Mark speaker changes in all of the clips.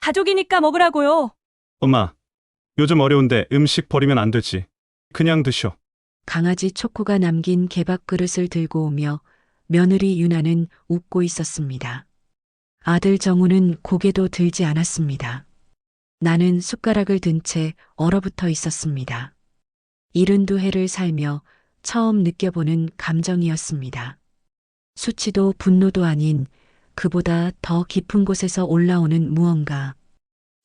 Speaker 1: 가족이니까 먹으라고요.
Speaker 2: 엄마, 요즘 어려운데 음식 버리면 안 되지. 그냥 드셔.
Speaker 3: 강아지 초코가 남긴 개밥 그릇을 들고 오며 며느리 유나는 웃고 있었습니다. 아들 정우는 고개도 들지 않았습니다. 나는 숟가락을 든 채 얼어붙어 있었습니다. 72회를 살며 처음 느껴보는 감정이었습니다. 수치도 분노도 아닌 그보다 더 깊은 곳에서 올라오는 무언가.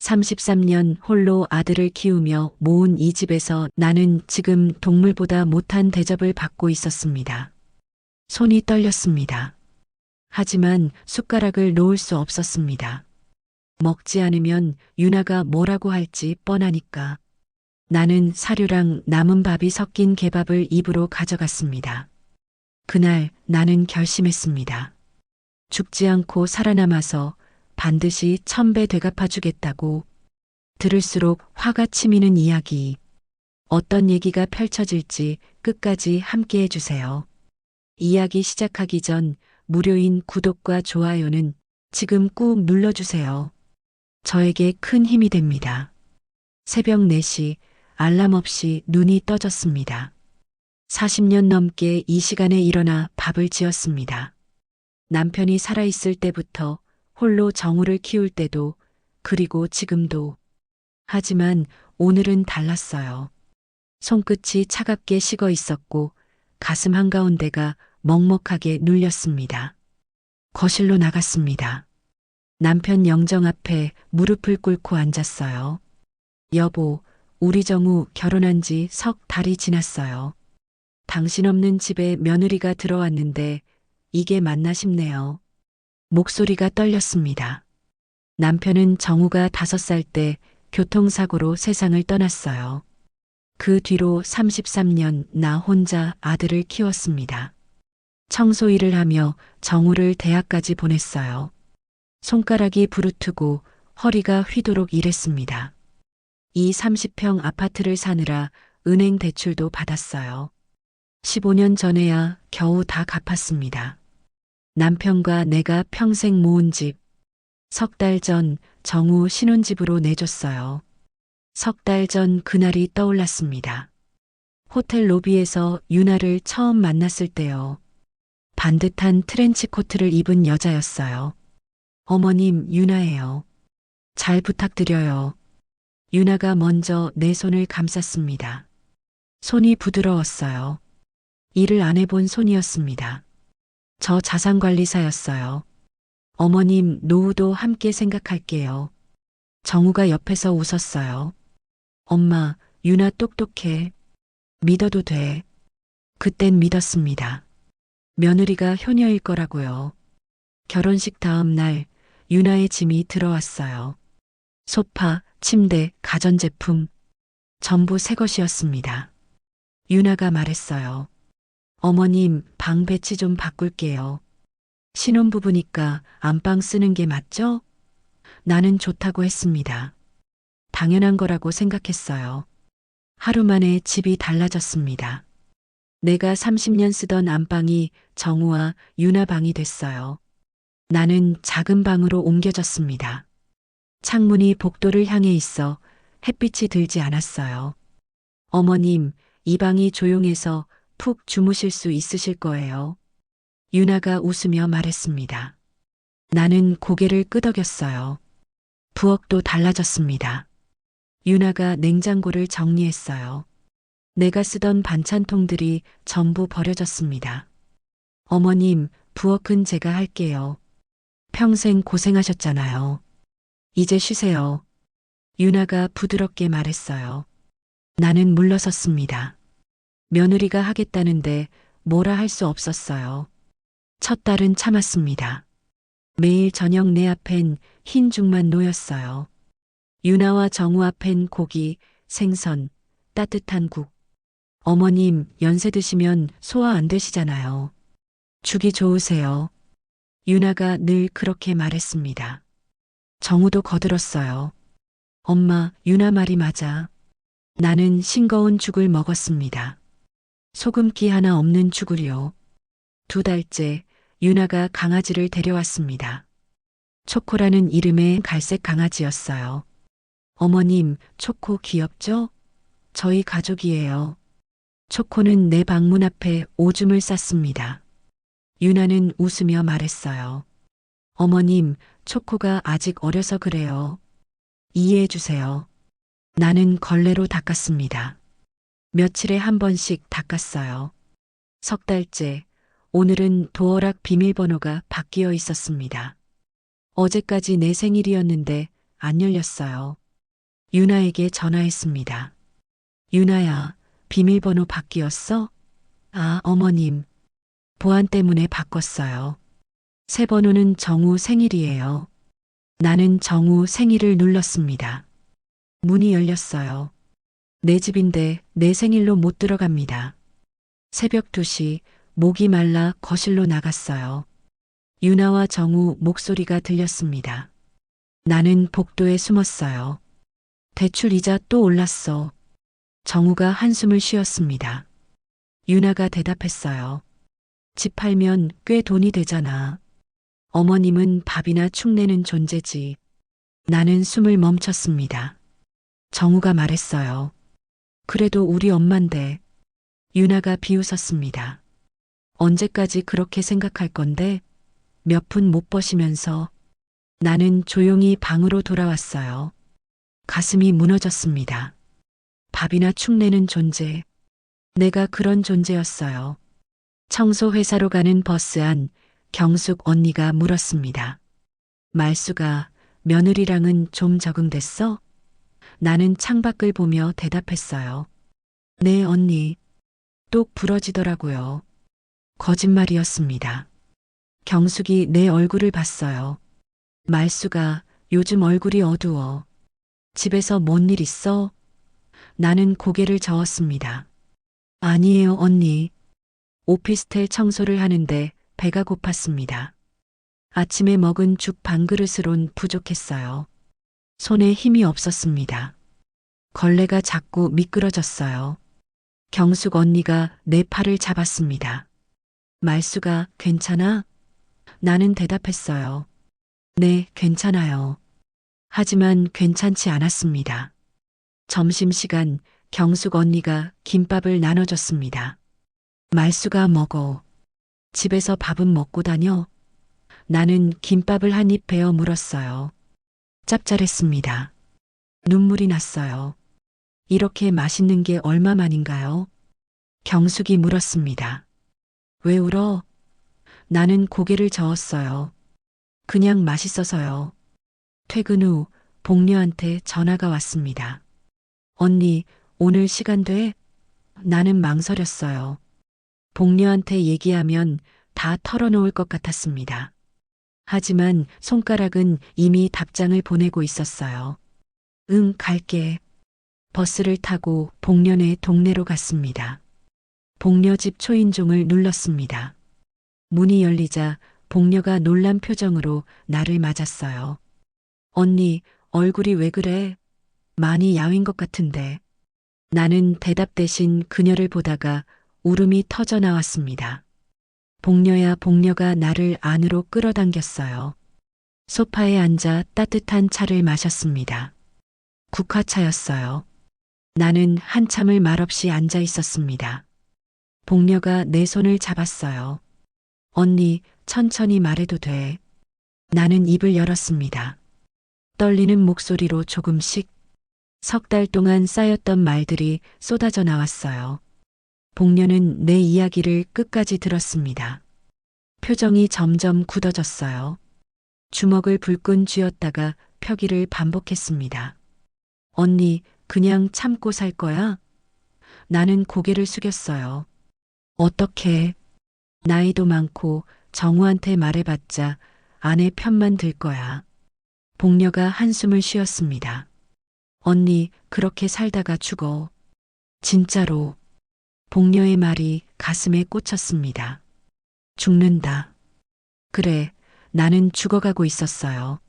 Speaker 3: 33년 홀로 아들을 키우며 모은 이 집에서 나는 지금 동물보다 못한 대접을 받고 있었습니다. 손이 떨렸습니다. 하지만 숟가락을 놓을 수 없었습니다. 먹지 않으면 유나가 뭐라고 할지 뻔하니까. 나는 사료랑 남은 밥이 섞인 개밥을 입으로 가져갔습니다. 그날 나는 결심했습니다. 죽지 않고 살아남아서 반드시 1000배 되갚아주겠다고. 들을수록 화가 치미는 이야기. 어떤 얘기가 펼쳐질지 끝까지 함께 해주세요. 이야기 시작하기 전 무료인 구독과 좋아요는 지금 꾹 눌러주세요. 저에게 큰 힘이 됩니다. 새벽 4시 알람 없이 눈이 떠졌습니다. 40년 넘게 이 시간에 일어나 밥을 지었습니다. 남편이 살아있을 때부터 홀로 정우를 키울 때도 그리고 지금도. 하지만 오늘은 달랐어요. 손끝이 차갑게 식어 있었고 가슴 한가운데가 먹먹하게 눌렸습니다. 거실로 나갔습니다. 남편 영정 앞에 무릎을 꿇고 앉았어요. 여보, 우리 정우 결혼한 지 석 달이 지났어요. 당신 없는 집에 며느리가 들어왔는데 이게 맞나 싶네요. 목소리가 떨렸습니다. 남편은 정우가 5살 때 교통사고로 세상을 떠났어요. 그 뒤로 33년 나 혼자 아들을 키웠습니다. 청소 일을 하며 정우를 대학까지 보냈어요. 손가락이 부르트고 허리가 휘도록 일했습니다. 이 30평 아파트를 사느라 은행 대출도 받았어요. 15년 전에야 겨우 다 갚았습니다. 남편과 내가 평생 모은 집. 석 달 전 정우 신혼집으로 내줬어요. 석 달 전 그날이 떠올랐습니다. 호텔 로비에서 유나를 처음 만났을 때요. 반듯한 트렌치 코트를 입은 여자였어요. 어머님, 유나예요. 잘 부탁드려요. 유나가 먼저 내 손을 감쌌습니다. 손이 부드러웠어요. 일을 안 해본 손이었습니다. 저 자산관리사였어요. 어머님, 노후도 함께 생각할게요. 정우가 옆에서 웃었어요. 엄마, 유나 똑똑해. 믿어도 돼. 그땐 믿었습니다. 며느리가 효녀일 거라고요. 결혼식 다음 날 유나의 짐이 들어왔어요. 소파, 침대, 가전제품 전부 새 것이었습니다. 유나가 말했어요. 어머님, 방 배치 좀 바꿀게요. 신혼부부니까 안방 쓰는 게 맞죠? 나는 좋다고 했습니다. 당연한 거라고 생각했어요. 하루 만에 집이 달라졌습니다. 내가 30년 쓰던 안방이 정우와 유나 방이 됐어요. 나는 작은 방으로 옮겨졌습니다. 창문이 복도를 향해 있어 햇빛이 들지 않았어요. 어머님, 이 방이 조용해서 푹 주무실 수 있으실 거예요. 유나가 웃으며 말했습니다. 나는 고개를 끄덕였어요. 부엌도 달라졌습니다. 유나가 냉장고를 정리했어요. 내가 쓰던 반찬통들이 전부 버려졌습니다. 어머님, 부엌은 제가 할게요. 평생 고생하셨잖아요. 이제 쉬세요. 유나가 부드럽게 말했어요. 나는 물러섰습니다. 며느리가 하겠다는데 뭐라 할 수 없었어요. 첫 달은 참았습니다. 매일 저녁 내 앞엔 흰 죽만 놓였어요. 유나와 정우 앞엔 고기, 생선, 따뜻한 국. 어머님, 연세 드시면 소화 안 되시잖아요. 죽이 좋으세요. 유나가 늘 그렇게 말했습니다. 정우도 거들었어요. 엄마, 유나 말이 맞아. 나는 싱거운 죽을 먹었습니다. 소금기 하나 없는 죽을요. 2달째 유나가 강아지를 데려왔습니다. 초코라는 이름의 갈색 강아지였어요. 어머님, 초코 귀엽죠? 저희 가족이에요. 초코는 내 방문 앞에 오줌을 쌌습니다. 유나는 웃으며 말했어요. 어머님, 초코가 아직 어려서 그래요. 이해해 주세요. 나는 걸레로 닦았습니다. 며칠에 한 번씩 닦았어요. 석 달째, 오늘은 도어락 비밀번호가 바뀌어 있었습니다. 어제까지 내 생일이었는데 안 열렸어요. 유나에게 전화했습니다. 유나야, 비밀번호 바뀌었어? 아, 어머님. 보안 때문에 바꿨어요. 새 번호는 정우 생일이에요. 나는 정우 생일을 눌렀습니다. 문이 열렸어요. 내 집인데 내 생일로 못 들어갑니다. 새벽 2시 목이 말라 거실로 나갔어요. 유나와 정우 목소리가 들렸습니다. 나는 복도에 숨었어요. 대출 이자 또 올랐어. 정우가 한숨을 쉬었습니다. 유나가 대답했어요. 집 팔면 꽤 돈이 되잖아. 어머님은 밥이나 축 내는 존재지. 나는 숨을 멈췄습니다. 정우가 말했어요. 그래도 우리 엄만데. 유나가 비웃었습니다. 언제까지 그렇게 생각할 건데? 몇 푼 못 버시면서. 나는 조용히 방으로 돌아왔어요. 가슴이 무너졌습니다. 밥이나 축 내는 존재. 내가 그런 존재였어요. 청소 회사로 가는 버스 안 경숙 언니가 물었습니다. 말수가 며느리랑은 좀 적응됐어? 나는 창밖을 보며 대답했어요. 네, 언니. 똑 부러지더라고요. 거짓말이었습니다. 경숙이 내 얼굴을 봤어요. 말수가 요즘 얼굴이 어두워. 집에서 뭔 일 있어? 나는 고개를 저었습니다. 아니에요, 언니. 오피스텔 청소를 하는데 배가 고팠습니다. 아침에 먹은 죽 반 그릇으론 부족했어요. 손에 힘이 없었습니다. 걸레가 자꾸 미끄러졌어요. 경숙 언니가 내 팔을 잡았습니다. 말수가 괜찮아? 나는 대답했어요. 네, 괜찮아요. 하지만 괜찮지 않았습니다. 점심시간 경숙 언니가 김밥을 나눠줬습니다. 말수가 먹어. 집에서 밥은 먹고 다녀? 나는 김밥을 한 입 베어 물었어요. 짭짤했습니다. 눈물이 났어요. 이렇게 맛있는 게 얼마만인가요? 경숙이 물었습니다. 왜 울어? 나는 고개를 저었어요. 그냥 맛있어서요. 퇴근 후 복녀한테 전화가 왔습니다. 언니, 오늘 시간 돼? 나는 망설였어요. 복녀한테 얘기하면 다 털어놓을 것 같았습니다. 하지만 손가락은 이미 답장을 보내고 있었어요. 응, 갈게. 버스를 타고 복녀네 동네로 갔습니다. 복녀 집 초인종을 눌렀습니다. 문이 열리자 복녀가 놀란 표정으로 나를 맞았어요. 언니, 얼굴이 왜 그래? 많이 야윈 것 같은데. 나는 대답 대신 그녀를 보다가 울음이 터져 나왔습니다. 복녀야, 복녀가 나를 안으로 끌어당겼어요. 소파에 앉아 따뜻한 차를 마셨습니다. 국화차였어요. 나는 한참을 말없이 앉아 있었습니다. 복녀가 내 손을 잡았어요. 언니, 천천히 말해도 돼. 나는 입을 열었습니다. 떨리는 목소리로 조금씩 석 달 동안 쌓였던 말들이 쏟아져 나왔어요. 복녀는 내 이야기를 끝까지 들었습니다. 표정이 점점 굳어졌어요. 주먹을 불끈 쥐었다가 펴기를 반복했습니다. 언니, 그냥 참고 살 거야? 나는 고개를 숙였어요. 어떻게? 나이도 많고 정우한테 말해봤자 아내 편만 들 거야. 복녀가 한숨을 쉬었습니다. 언니, 그렇게 살다가 죽어. 진짜로. 복녀의 말이 가슴에 꽂혔습니다. 죽는다. 그래, 나는 죽어가고 있었어요.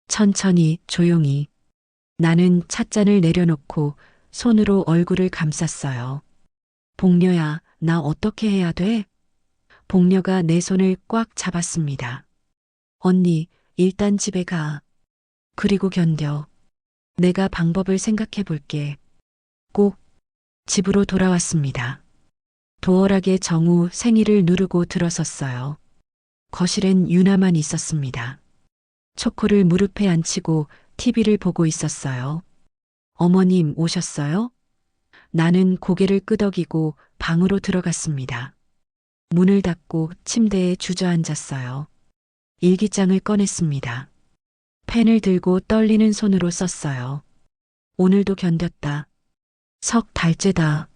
Speaker 3: 천천히, 조용히. 나는 찻잔을 내려놓고 손으로 얼굴을 감쌌어요. 복녀야, 나 어떻게 해야 돼? 복녀가 내 손을 꽉 잡았습니다. 언니, 일단 집에 가. 그리고 견뎌. 내가 방법을 생각해 볼게. 꼭 집으로 돌아왔습니다. 도어락에 정우 생일을 누르고 들어섰어요. 거실엔 유나만 있었습니다. 초코를 무릎에 앉히고 TV를 보고 있었어요. 어머님 오셨어요? 나는 고개를 끄덕이고 방으로 들어갔습니다. 문을 닫고 침대에 주저앉았어요. 일기장을 꺼냈습니다. 펜을 들고 떨리는 손으로 썼어요. 오늘도 견뎠다. 석 달째다.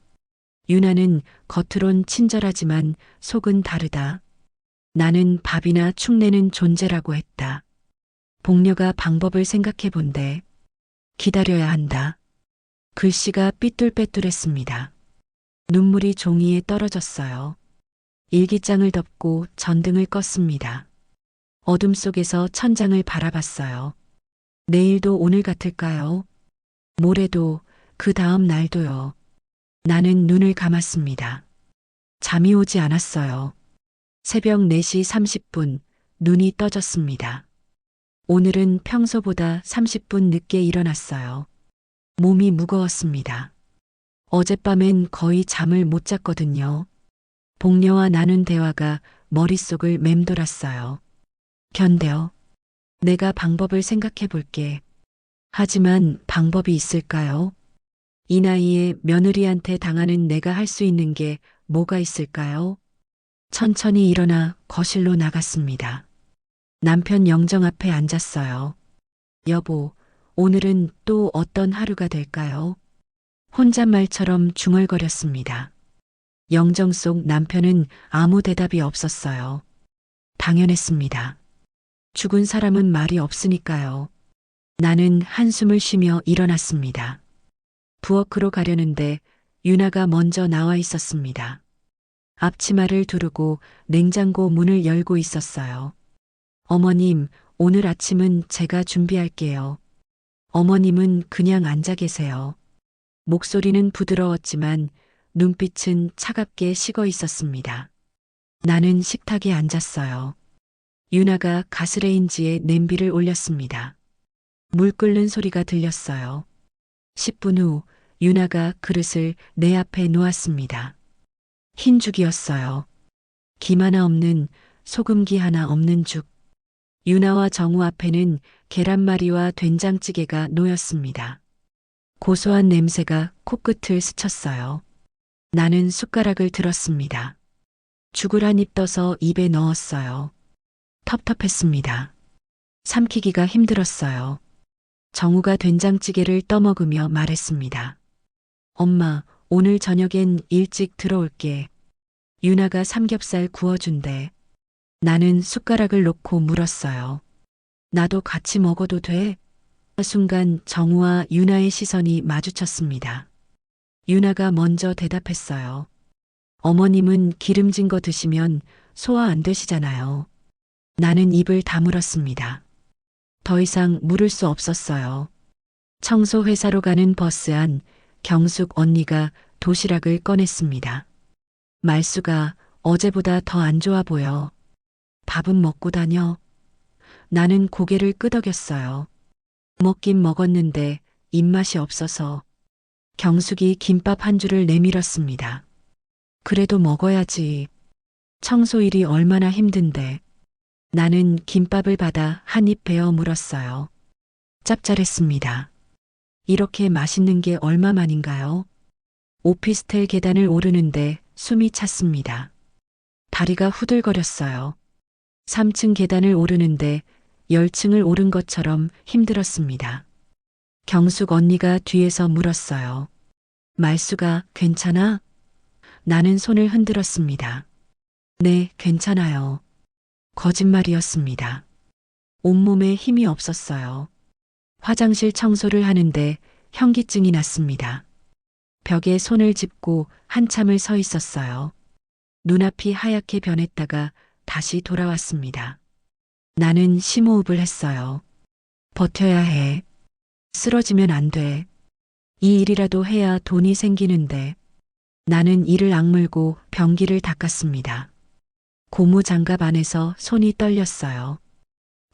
Speaker 3: 유나는 겉으론 친절하지만 속은 다르다. 나는 밥이나 축내는 존재라고 했다. 복녀가 방법을 생각해 본대. 기다려야 한다. 글씨가 삐뚤빼뚤했습니다. 눈물이 종이에 떨어졌어요. 일기장을 덮고 전등을 껐습니다. 어둠 속에서 천장을 바라봤어요. 내일도 오늘 같을까요? 모레도 그 다음 날도요. 나는 눈을 감았습니다. 잠이 오지 않았어요. 새벽 4시 30분 눈이 떠졌습니다. 오늘은 평소보다 30분 늦게 일어났어요. 몸이 무거웠습니다. 어젯밤엔 거의 잠을 못 잤거든요. 복녀와 나눈 대화가 머릿속을 맴돌았어요. 견뎌. 내가 방법을 생각해 볼게. 하지만 방법이 있을까요? 이 나이에 며느리한테 당하는 내가 할 수 있는 게 뭐가 있을까요? 천천히 일어나 거실로 나갔습니다. 남편 영정 앞에 앉았어요. 여보, 오늘은 또 어떤 하루가 될까요? 혼잣말처럼 중얼거렸습니다. 영정 속 남편은 아무 대답이 없었어요. 당연했습니다. 죽은 사람은 말이 없으니까요. 나는 한숨을 쉬며 일어났습니다. 부엌으로 가려는데 유나가 먼저 나와 있었습니다. 앞치마를 두르고 냉장고 문을 열고 있었어요. 어머님, 오늘 아침은 제가 준비할게요. 어머님은 그냥 앉아 계세요. 목소리는 부드러웠지만 눈빛은 차갑게 식어 있었습니다. 나는 식탁에 앉았어요. 유나가 가스레인지에 냄비를 올렸습니다. 물 끓는 소리가 들렸어요. 10분 후 유나가 그릇을 내 앞에 놓았습니다. 흰 죽이었어요. 김 하나 없는, 소금기 하나 없는 죽. 유나와 정우 앞에는 계란말이와 된장찌개가 놓였습니다. 고소한 냄새가 코끝을 스쳤어요. 나는 숟가락을 들었습니다. 죽을 한 입 떠서 입에 넣었어요. 텁텁했습니다. 삼키기가 힘들었어요. 정우가 된장찌개를 떠먹으며 말했습니다. 엄마, 오늘 저녁엔 일찍 들어올게. 유나가 삼겹살 구워준대. 나는 숟가락을 놓고 물었어요. 나도 같이 먹어도 돼? 순간 정우와 유나의 시선이 마주쳤습니다. 유나가 먼저 대답했어요. 어머님은 기름진 거 드시면 소화 안 되시잖아요. 나는 입을 다물었습니다. 더 이상 물을 수 없었어요. 청소 회사로 가는 버스 안 경숙 언니가 도시락을 꺼냈습니다. 말수가 어제보다 더 안 좋아 보여. 밥은 먹고 다녀. 나는 고개를 끄덕였어요. 먹긴 먹었는데 입맛이 없어서. 경숙이 김밥 한 줄을 내밀었습니다. 그래도 먹어야지. 청소일이 얼마나 힘든데. 나는 김밥을 받아 한 입 베어 물었어요. 짭짤했습니다. 이렇게 맛있는 게 얼마만인가요? 오피스텔 계단을 오르는데 숨이 찼습니다. 다리가 후들거렸어요. 3층 계단을 오르는데 10층을 오른 것처럼 힘들었습니다. 경숙 언니가 뒤에서 물었어요. 말수가 괜찮아? 나는 손을 흔들었습니다. 네, 괜찮아요. 거짓말이었습니다. 온몸에 힘이 없었어요. 화장실 청소를 하는데 현기증이 났습니다. 벽에 손을 짚고 한참을 서 있었어요. 눈앞이 하얗게 변했다가 다시 돌아왔습니다. 나는 심호흡을 했어요. 버텨야 해. 쓰러지면 안 돼. 이 일이라도 해야 돈이 생기는데. 나는 이를 악물고 변기를 닦았습니다. 고무 장갑 안에서 손이 떨렸어요.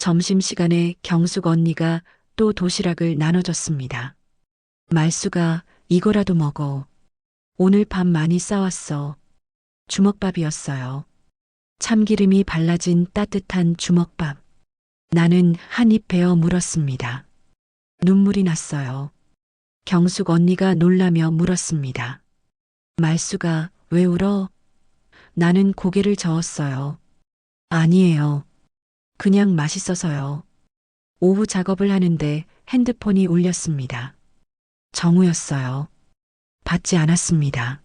Speaker 3: 점심시간에 경숙 언니가 또 도시락을 나눠줬습니다. 말수가 이거라도 먹어. 오늘 밥 많이 싸왔어. 주먹밥이었어요. 참기름이 발라진 따뜻한 주먹밥. 나는 한 입 베어 물었습니다. 눈물이 났어요. 경숙 언니가 놀라며 물었습니다. 말수가 왜 울어? 나는 고개를 저었어요. 아니에요. 그냥 맛있어서요. 오후 작업을 하는데 핸드폰이 울렸습니다. 정우였어요. 받지 않았습니다.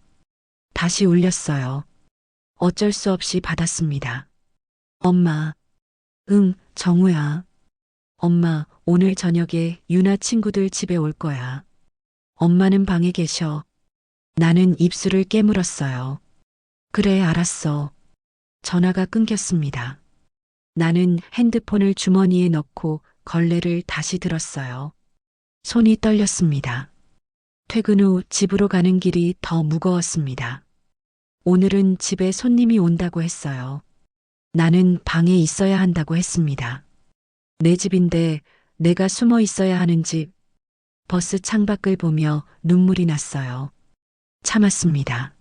Speaker 3: 다시 울렸어요. 어쩔 수 없이 받았습니다. 엄마. 응, 정우야. 엄마, 오늘 저녁에 유나 친구들 집에 올 거야. 엄마는 방에 계셔. 나는 입술을 깨물었어요. 그래, 알았어. 전화가 끊겼습니다. 나는 핸드폰을 주머니에 넣고 걸레를 다시 들었어요. 손이 떨렸습니다. 퇴근 후 집으로 가는 길이 더 무거웠습니다. 오늘은 집에 손님이 온다고 했어요. 나는 방에 있어야 한다고 했습니다. 내 집인데 내가 숨어 있어야 하는 집. 버스 창밖을 보며 눈물이 났어요. 참았습니다.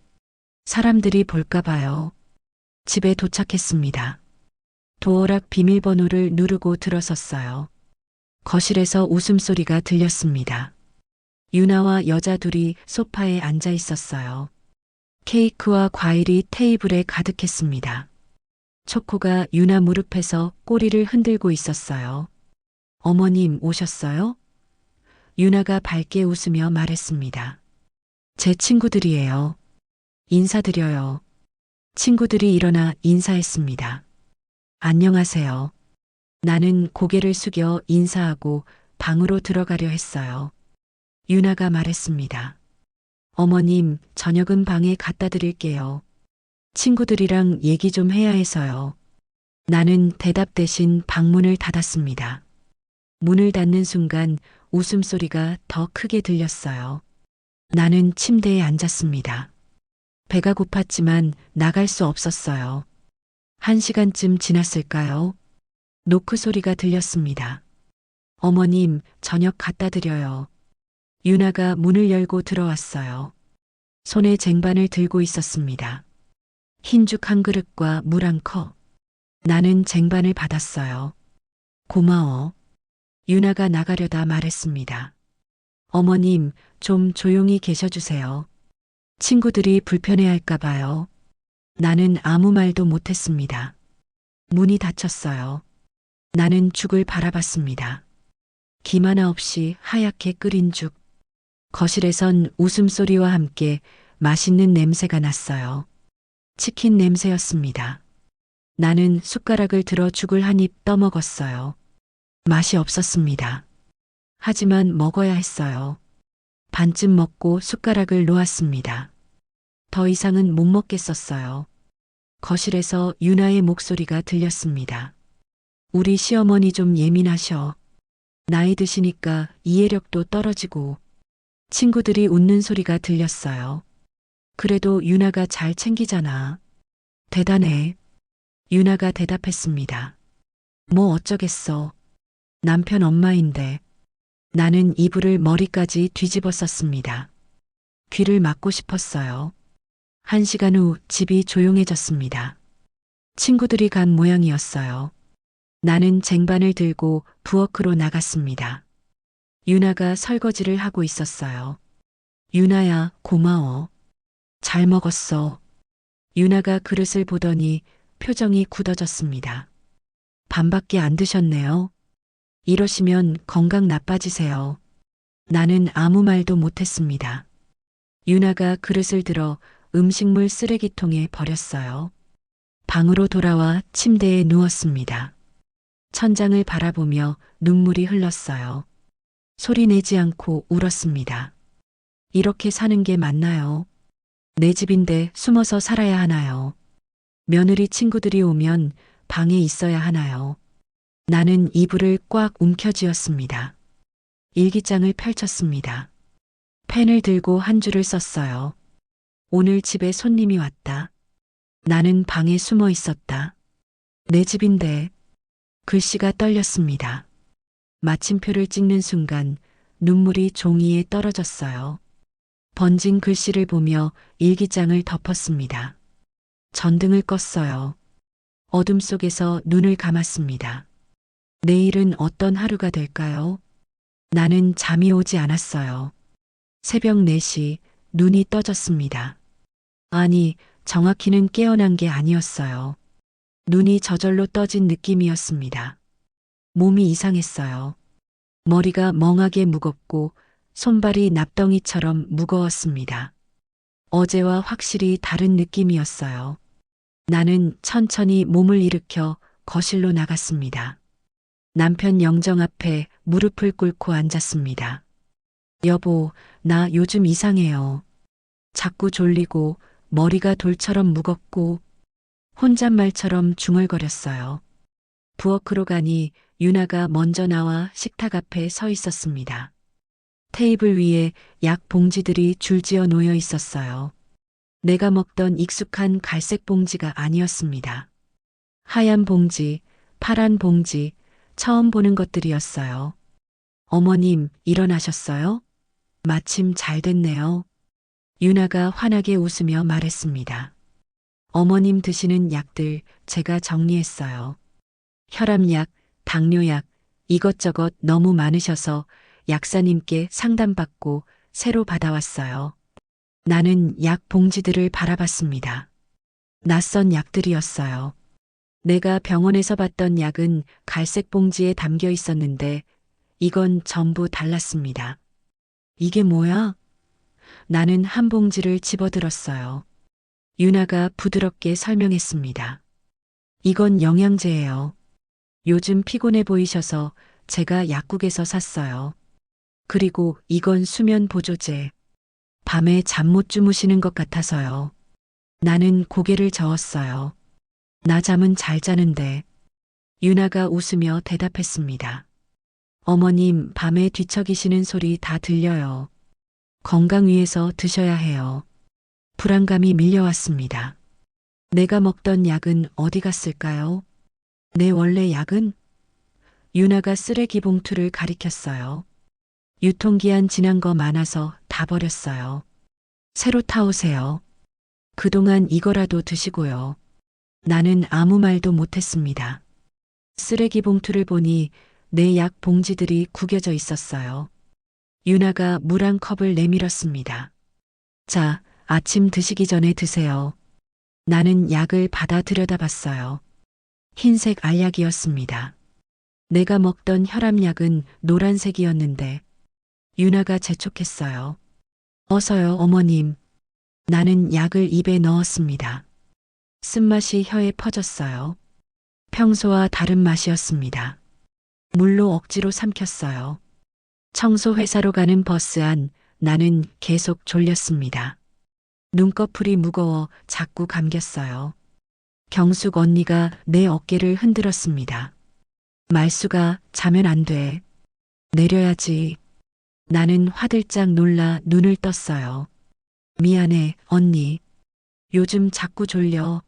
Speaker 3: 사람들이 볼까 봐요. 집에 도착했습니다. 도어락 비밀번호를 누르고 들어섰어요. 거실에서 웃음소리가 들렸습니다. 유나와 여자 둘이 소파에 앉아 있었어요. 케이크와 과일이 테이블에 가득했습니다. 초코가 유나 무릎에서 꼬리를 흔들고 있었어요. 어머님 오셨어요? 유나가 밝게 웃으며 말했습니다. 제 친구들이에요. 인사드려요. 친구들이 일어나 인사했습니다. 안녕하세요. 나는 고개를 숙여 인사하고 방으로 들어가려 했어요. 유나가 말했습니다. 어머님, 저녁은 방에 갖다 드릴게요. 친구들이랑 얘기 좀 해야 해서요. 나는 대답 대신 방문을 닫았습니다. 문을 닫는 순간 웃음소리가 더 크게 들렸어요. 나는 침대에 앉았습니다. 배가 고팠지만 나갈 수 없었어요. 1시간쯤 지났을까요? 노크 소리가 들렸습니다. 어머님, 저녁 갖다 드려요. 유나가 문을 열고 들어왔어요. 손에 쟁반을 들고 있었습니다. 흰죽 한 그릇과 물 한 컵. 나는 쟁반을 받았어요. 고마워. 유나가 나가려다 말했습니다. 어머님, 좀 조용히 계셔주세요. 친구들이 불편해할까 봐요. 나는 아무 말도 못했습니다. 문이 닫혔어요. 나는 죽을 바라봤습니다. 김 하나 없이 하얗게 끓인 죽. 거실에선 웃음소리와 함께 맛있는 냄새가 났어요. 치킨 냄새였습니다. 나는 숟가락을 들어 죽을 한 입 떠먹었어요. 맛이 없었습니다. 하지만 먹어야 했어요. 반쯤 먹고 숟가락을 놓았습니다. 더 이상은 못 먹겠었어요. 거실에서 유나의 목소리가 들렸습니다. 우리 시어머니 좀 예민하셔. 나이 드시니까 이해력도 떨어지고. 친구들이 웃는 소리가 들렸어요. 그래도 유나가 잘 챙기잖아. 대단해. 유나가 대답했습니다. 뭐 어쩌겠어. 남편 엄마인데. 나는 이불을 머리까지 뒤집어 썼습니다. 귀를 막고 싶었어요. 1시간 후 집이 조용해졌습니다. 친구들이 간 모양이었어요. 나는 쟁반을 들고 부엌으로 나갔습니다. 유나가 설거지를 하고 있었어요. 유나야, 고마워. 잘 먹었어. 유나가 그릇을 보더니 표정이 굳어졌습니다. 반밖에 안 드셨네요. 이러시면 건강 나빠지세요. 나는 아무 말도 못했습니다. 유나가 그릇을 들어 음식물 쓰레기통에 버렸어요. 방으로 돌아와 침대에 누웠습니다. 천장을 바라보며 눈물이 흘렀어요. 소리 내지 않고 울었습니다. 이렇게 사는 게 맞나요? 내 집인데 숨어서 살아야 하나요? 며느리 친구들이 오면 방에 있어야 하나요? 나는 이불을 꽉 움켜쥐었습니다. 일기장을 펼쳤습니다. 펜을 들고 한 줄을 썼어요. 오늘 집에 손님이 왔다. 나는 방에 숨어 있었다. 내 집인데 글씨가 떨렸습니다. 마침표를 찍는 순간 눈물이 종이에 떨어졌어요. 번진 글씨를 보며 일기장을 덮었습니다. 전등을 껐어요. 어둠 속에서 눈을 감았습니다. 내일은 어떤 하루가 될까요? 나는 잠이 오지 않았어요. 새벽 4시 눈이 떠졌습니다. 아니, 정확히는 깨어난 게 아니었어요. 눈이 저절로 떠진 느낌이었습니다. 몸이 이상했어요. 머리가 멍하게 무겁고 손발이 납덩이처럼 무거웠습니다. 어제와 확실히 다른 느낌이었어요. 나는 천천히 몸을 일으켜 거실로 나갔습니다. 남편 영정 앞에 무릎을 꿇고 앉았습니다. 여보, 나 요즘 이상해요. 자꾸 졸리고 머리가 돌처럼 무겁고 혼잣말처럼 중얼거렸어요. 부엌으로 가니 유나가 먼저 나와 식탁 앞에 서 있었습니다. 테이블 위에 약 봉지들이 줄지어 놓여 있었어요. 내가 먹던 익숙한 갈색 봉지가 아니었습니다. 하얀 봉지, 파란 봉지, 처음 보는 것들이었어요. 어머님, 일어나셨어요? 마침 잘 됐네요. 유나가 환하게 웃으며 말했습니다. 어머님 드시는 약들 제가 정리했어요. 혈압약, 당뇨약, 이것저것 너무 많으셔서 약사님께 상담받고 새로 받아왔어요. 나는 약 봉지들을 바라봤습니다. 낯선 약들이었어요. 내가 병원에서 봤던 약은 갈색 봉지에 담겨 있었는데 이건 전부 달랐습니다. 이게 뭐야? 나는 한 봉지를 집어들었어요. 유나가 부드럽게 설명했습니다. 이건 영양제예요. 요즘 피곤해 보이셔서 제가 약국에서 샀어요. 그리고 이건 수면 보조제. 밤에 잠 못 주무시는 것 같아서요. 나는 고개를 저었어요. 나 잠은 잘 자는데. 유나가 웃으며 대답했습니다. 어머님, 밤에 뒤척이시는 소리 다 들려요. 건강 위해서 드셔야 해요. 불안감이 밀려왔습니다. 내가 먹던 약은 어디 갔을까요? 내 원래 약은? 유나가 쓰레기 봉투를 가리켰어요. 유통기한 지난 거 많아서 다 버렸어요. 새로 타오세요. 그동안 이거라도 드시고요. 나는 아무 말도 못했습니다. 쓰레기 봉투를 보니 내 약 봉지들이 구겨져 있었어요. 유나가 물 한 컵을 내밀었습니다. 자, 아침 드시기 전에 드세요. 나는 약을 받아 들여다봤어요. 흰색 알약이었습니다. 내가 먹던 혈압약은 노란색이었는데 유나가 재촉했어요. 어서요, 어머님. 나는 약을 입에 넣었습니다. 쓴맛이 혀에 퍼졌어요. 평소와 다른 맛이었습니다. 물로 억지로 삼켰어요. 청소 회사로 가는 버스 안 나는 계속 졸렸습니다. 눈꺼풀이 무거워 자꾸 감겼어요. 경숙 언니가 내 어깨를 흔들었습니다. 말수가 자면 안 돼. 내려야지. 나는 화들짝 놀라 눈을 떴어요. 미안해, 언니. 요즘 자꾸 졸려.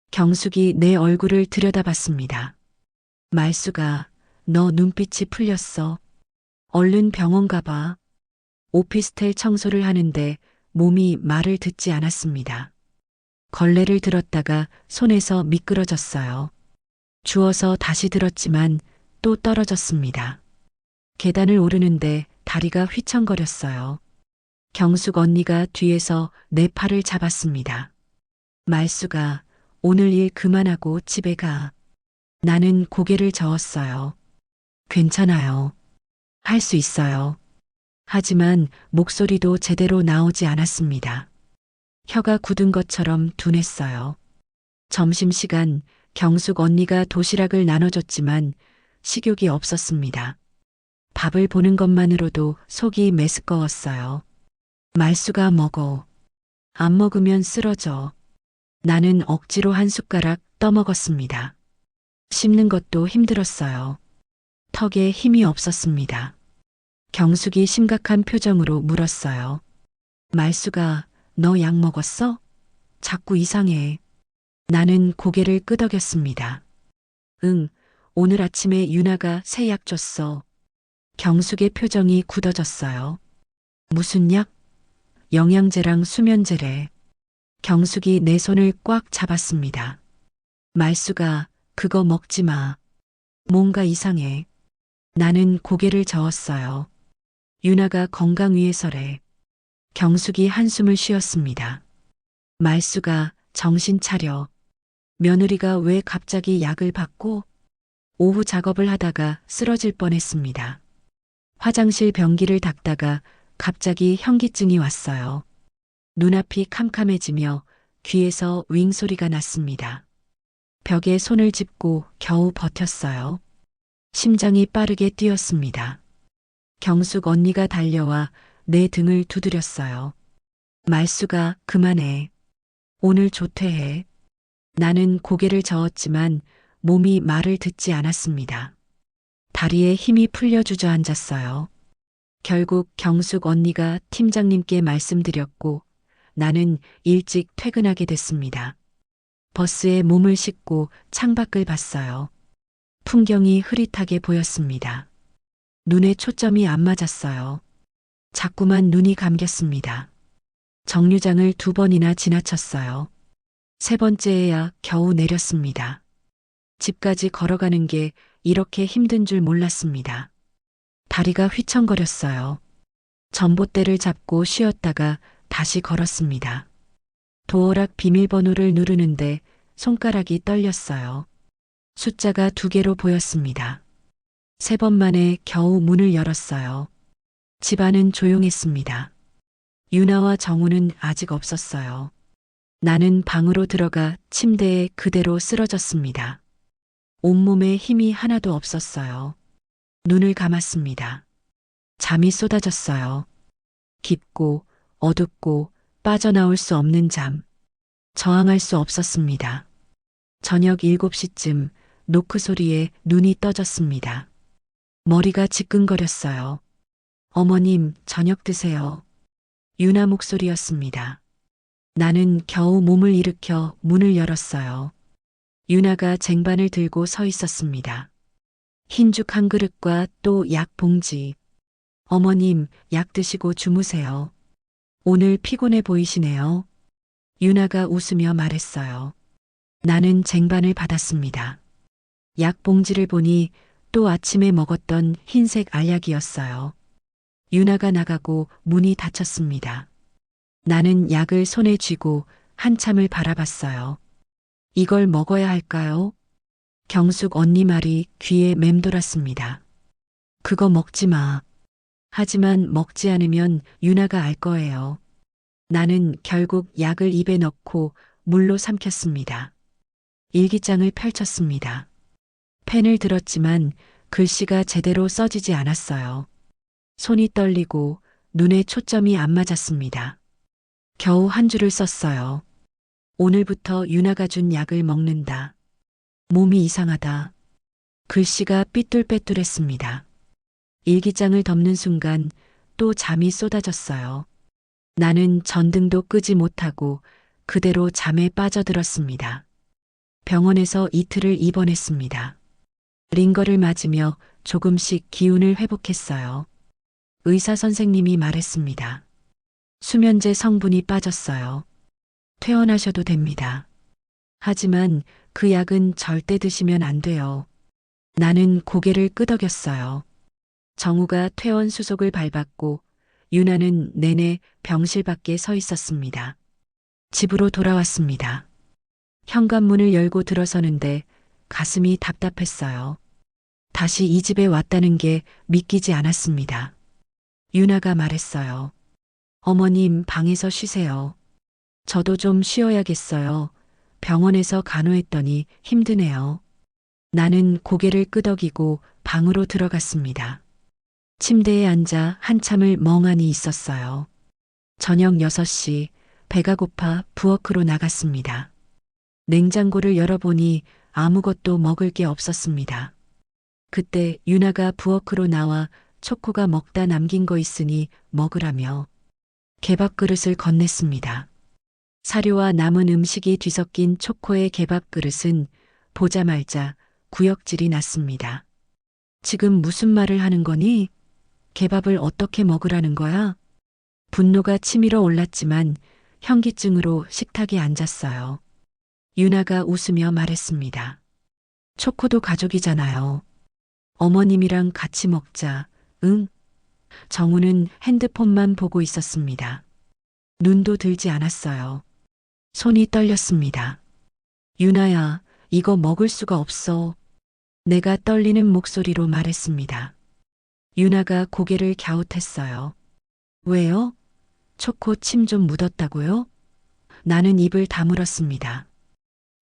Speaker 3: 경숙이 내 얼굴을 들여다봤습니다. 말수가, 너 눈빛이 풀렸어. 얼른 병원 가봐. 오피스텔 청소를 하는데 몸이 말을 듣지 않았습니다. 걸레를 들었다가 손에서 미끄러졌어요. 주워서 다시 들었지만 또 떨어졌습니다. 계단을 오르는데 다리가 휘청거렸어요. 경숙 언니가 뒤에서 내 팔을 잡았습니다. 말수가 오늘 일 그만하고 집에 가. 나는 고개를 저었어요. 괜찮아요. 할 수 있어요. 하지만 목소리도 제대로 나오지 않았습니다. 혀가 굳은 것처럼 둔했어요. 점심시간 경숙 언니가 도시락을 나눠줬지만 식욕이 없었습니다. 밥을 보는 것만으로도 속이 메스꺼웠어요. 말수가 먹어. 안 먹으면 쓰러져. 나는 억지로 한 숟가락 떠먹었습니다. 씹는 것도 힘들었어요. 턱에 힘이 없었습니다. 경숙이 심각한 표정으로 물었어요. 말수가 너 약 먹었어? 자꾸 이상해. 나는 고개를 끄덕였습니다. 응, 오늘 아침에 유나가 새 약 줬어. 경숙의 표정이 굳어졌어요. 무슨 약? 영양제랑 수면제래. 경숙이 내 손을 꽉 잡았습니다. 말수가 그거 먹지 마. 뭔가 이상해. 나는 고개를 저었어요. 유나가 건강 위해서래. 경숙이 한숨을 쉬었습니다. 말수가 정신 차려. 며느리가 왜 갑자기 약을 받고 오후 작업을 하다가 쓰러질 뻔했습니다. 화장실 변기를 닦다가 갑자기 현기증이 왔어요. 눈앞이 캄캄해지며 귀에서 윙 소리가 났습니다. 벽에 손을 짚고 겨우 버텼어요. 심장이 빠르게 뛰었습니다. 경숙 언니가 달려와 내 등을 두드렸어요. 말수가 그만해. 오늘 조퇴해. 나는 고개를 저었지만 몸이 말을 듣지 않았습니다. 다리에 힘이 풀려 주저앉았어요. 결국 경숙 언니가 팀장님께 말씀드렸고 나는 일찍 퇴근하게 됐습니다. 버스에 몸을 싣고 창밖을 봤어요. 풍경이 흐릿하게 보였습니다. 눈에 초점이 안 맞았어요. 자꾸만 눈이 감겼습니다. 정류장을 2번이나 지나쳤어요. 3번째에야 겨우 내렸습니다. 집까지 걸어가는 게 이렇게 힘든 줄 몰랐습니다. 다리가 휘청거렸어요. 전봇대를 잡고 쉬었다가 다시 걸었습니다. 도어락 비밀번호를 누르는데 손가락이 떨렸어요. 숫자가 2개로 보였습니다. 3번 만에 겨우 문을 열었어요. 집안은 조용했습니다. 유나와 정우는 아직 없었어요. 나는 방으로 들어가 침대에 그대로 쓰러졌습니다. 온몸에 힘이 하나도 없었어요. 눈을 감았습니다. 잠이 쏟아졌어요. 깊고 어둡고 빠져나올 수 없는 잠. 저항할 수 없었습니다. 저녁 7시쯤 노크 소리에 눈이 떠졌습니다. 머리가 지끈거렸어요. 어머님, 저녁 드세요. 유나 목소리였습니다. 나는 겨우 몸을 일으켜 문을 열었어요. 유나가 쟁반을 들고 서 있었습니다. 흰죽 한 그릇과 또 약 봉지. 어머님, 약 드시고 주무세요. 오늘 피곤해 보이시네요. 유나가 웃으며 말했어요. 나는 쟁반을 받았습니다. 약 봉지를 보니 또 아침에 먹었던 흰색 알약이었어요. 유나가 나가고 문이 닫혔습니다. 나는 약을 손에 쥐고 한참을 바라봤어요. 이걸 먹어야 할까요? 경숙 언니 말이 귀에 맴돌았습니다. 그거 먹지 마. 하지만 먹지 않으면 유나가 알 거예요. 나는 결국 약을 입에 넣고 물로 삼켰습니다. 일기장을 펼쳤습니다. 펜을 들었지만 글씨가 제대로 써지지 않았어요. 손이 떨리고 눈에 초점이 안 맞았습니다. 겨우 한 줄을 썼어요. 오늘부터 유나가 준 약을 먹는다. 몸이 이상하다. 글씨가 삐뚤빼뚤했습니다. 일기장을 덮는 순간 또 잠이 쏟아졌어요. 나는 전등도 끄지 못하고 그대로 잠에 빠져들었습니다. 병원에서 이틀을 입원했습니다. 링거를 맞으며 조금씩 기운을 회복했어요. 의사 선생님이 말했습니다. 수면제 성분이 빠졌어요. 퇴원하셔도 됩니다. 하지만 그 약은 절대 드시면 안 돼요. 나는 고개를 끄덕였어요. 정우가 퇴원 수속을 밟았고 유나는 내내 병실 밖에 서 있었습니다. 집으로 돌아왔습니다. 현관문을 열고 들어서는데 가슴이 답답했어요. 다시 이 집에 왔다는 게 믿기지 않았습니다. 유나가 말했어요. 어머님 방에서 쉬세요. 저도 좀 쉬어야겠어요. 병원에서 간호했더니 힘드네요. 나는 고개를 끄덕이고 방으로 들어갔습니다. 침대에 앉아 한참을 멍하니 있었어요. 저녁 6시 배가 고파 부엌으로 나갔습니다. 냉장고를 열어보니 아무것도 먹을 게 없었습니다. 그때 유나가 부엌으로 나와 초코가 먹다 남긴 거 있으니 먹으라며 개밥 그릇을 건넸습니다. 사료와 남은 음식이 뒤섞인 초코의 개밥 그릇은 보자말자 구역질이 났습니다. 지금 무슨 말을 하는 거니? 개밥을 어떻게 먹으라는 거야? 분노가 치밀어 올랐지만 현기증으로 식탁에 앉았어요. 유나가 웃으며 말했습니다. 초코도 가족이잖아요. 어머님이랑 같이 먹자. 응? 정우는 핸드폰만 보고 있었습니다. 눈도 들지 않았어요. 손이 떨렸습니다. 유나야, 이거 먹을 수가 없어. 내가 떨리는 목소리로 말했습니다. 유나가 고개를 갸웃했어요. 왜요? 초코 침 좀 묻었다고요? 나는 입을 다물었습니다.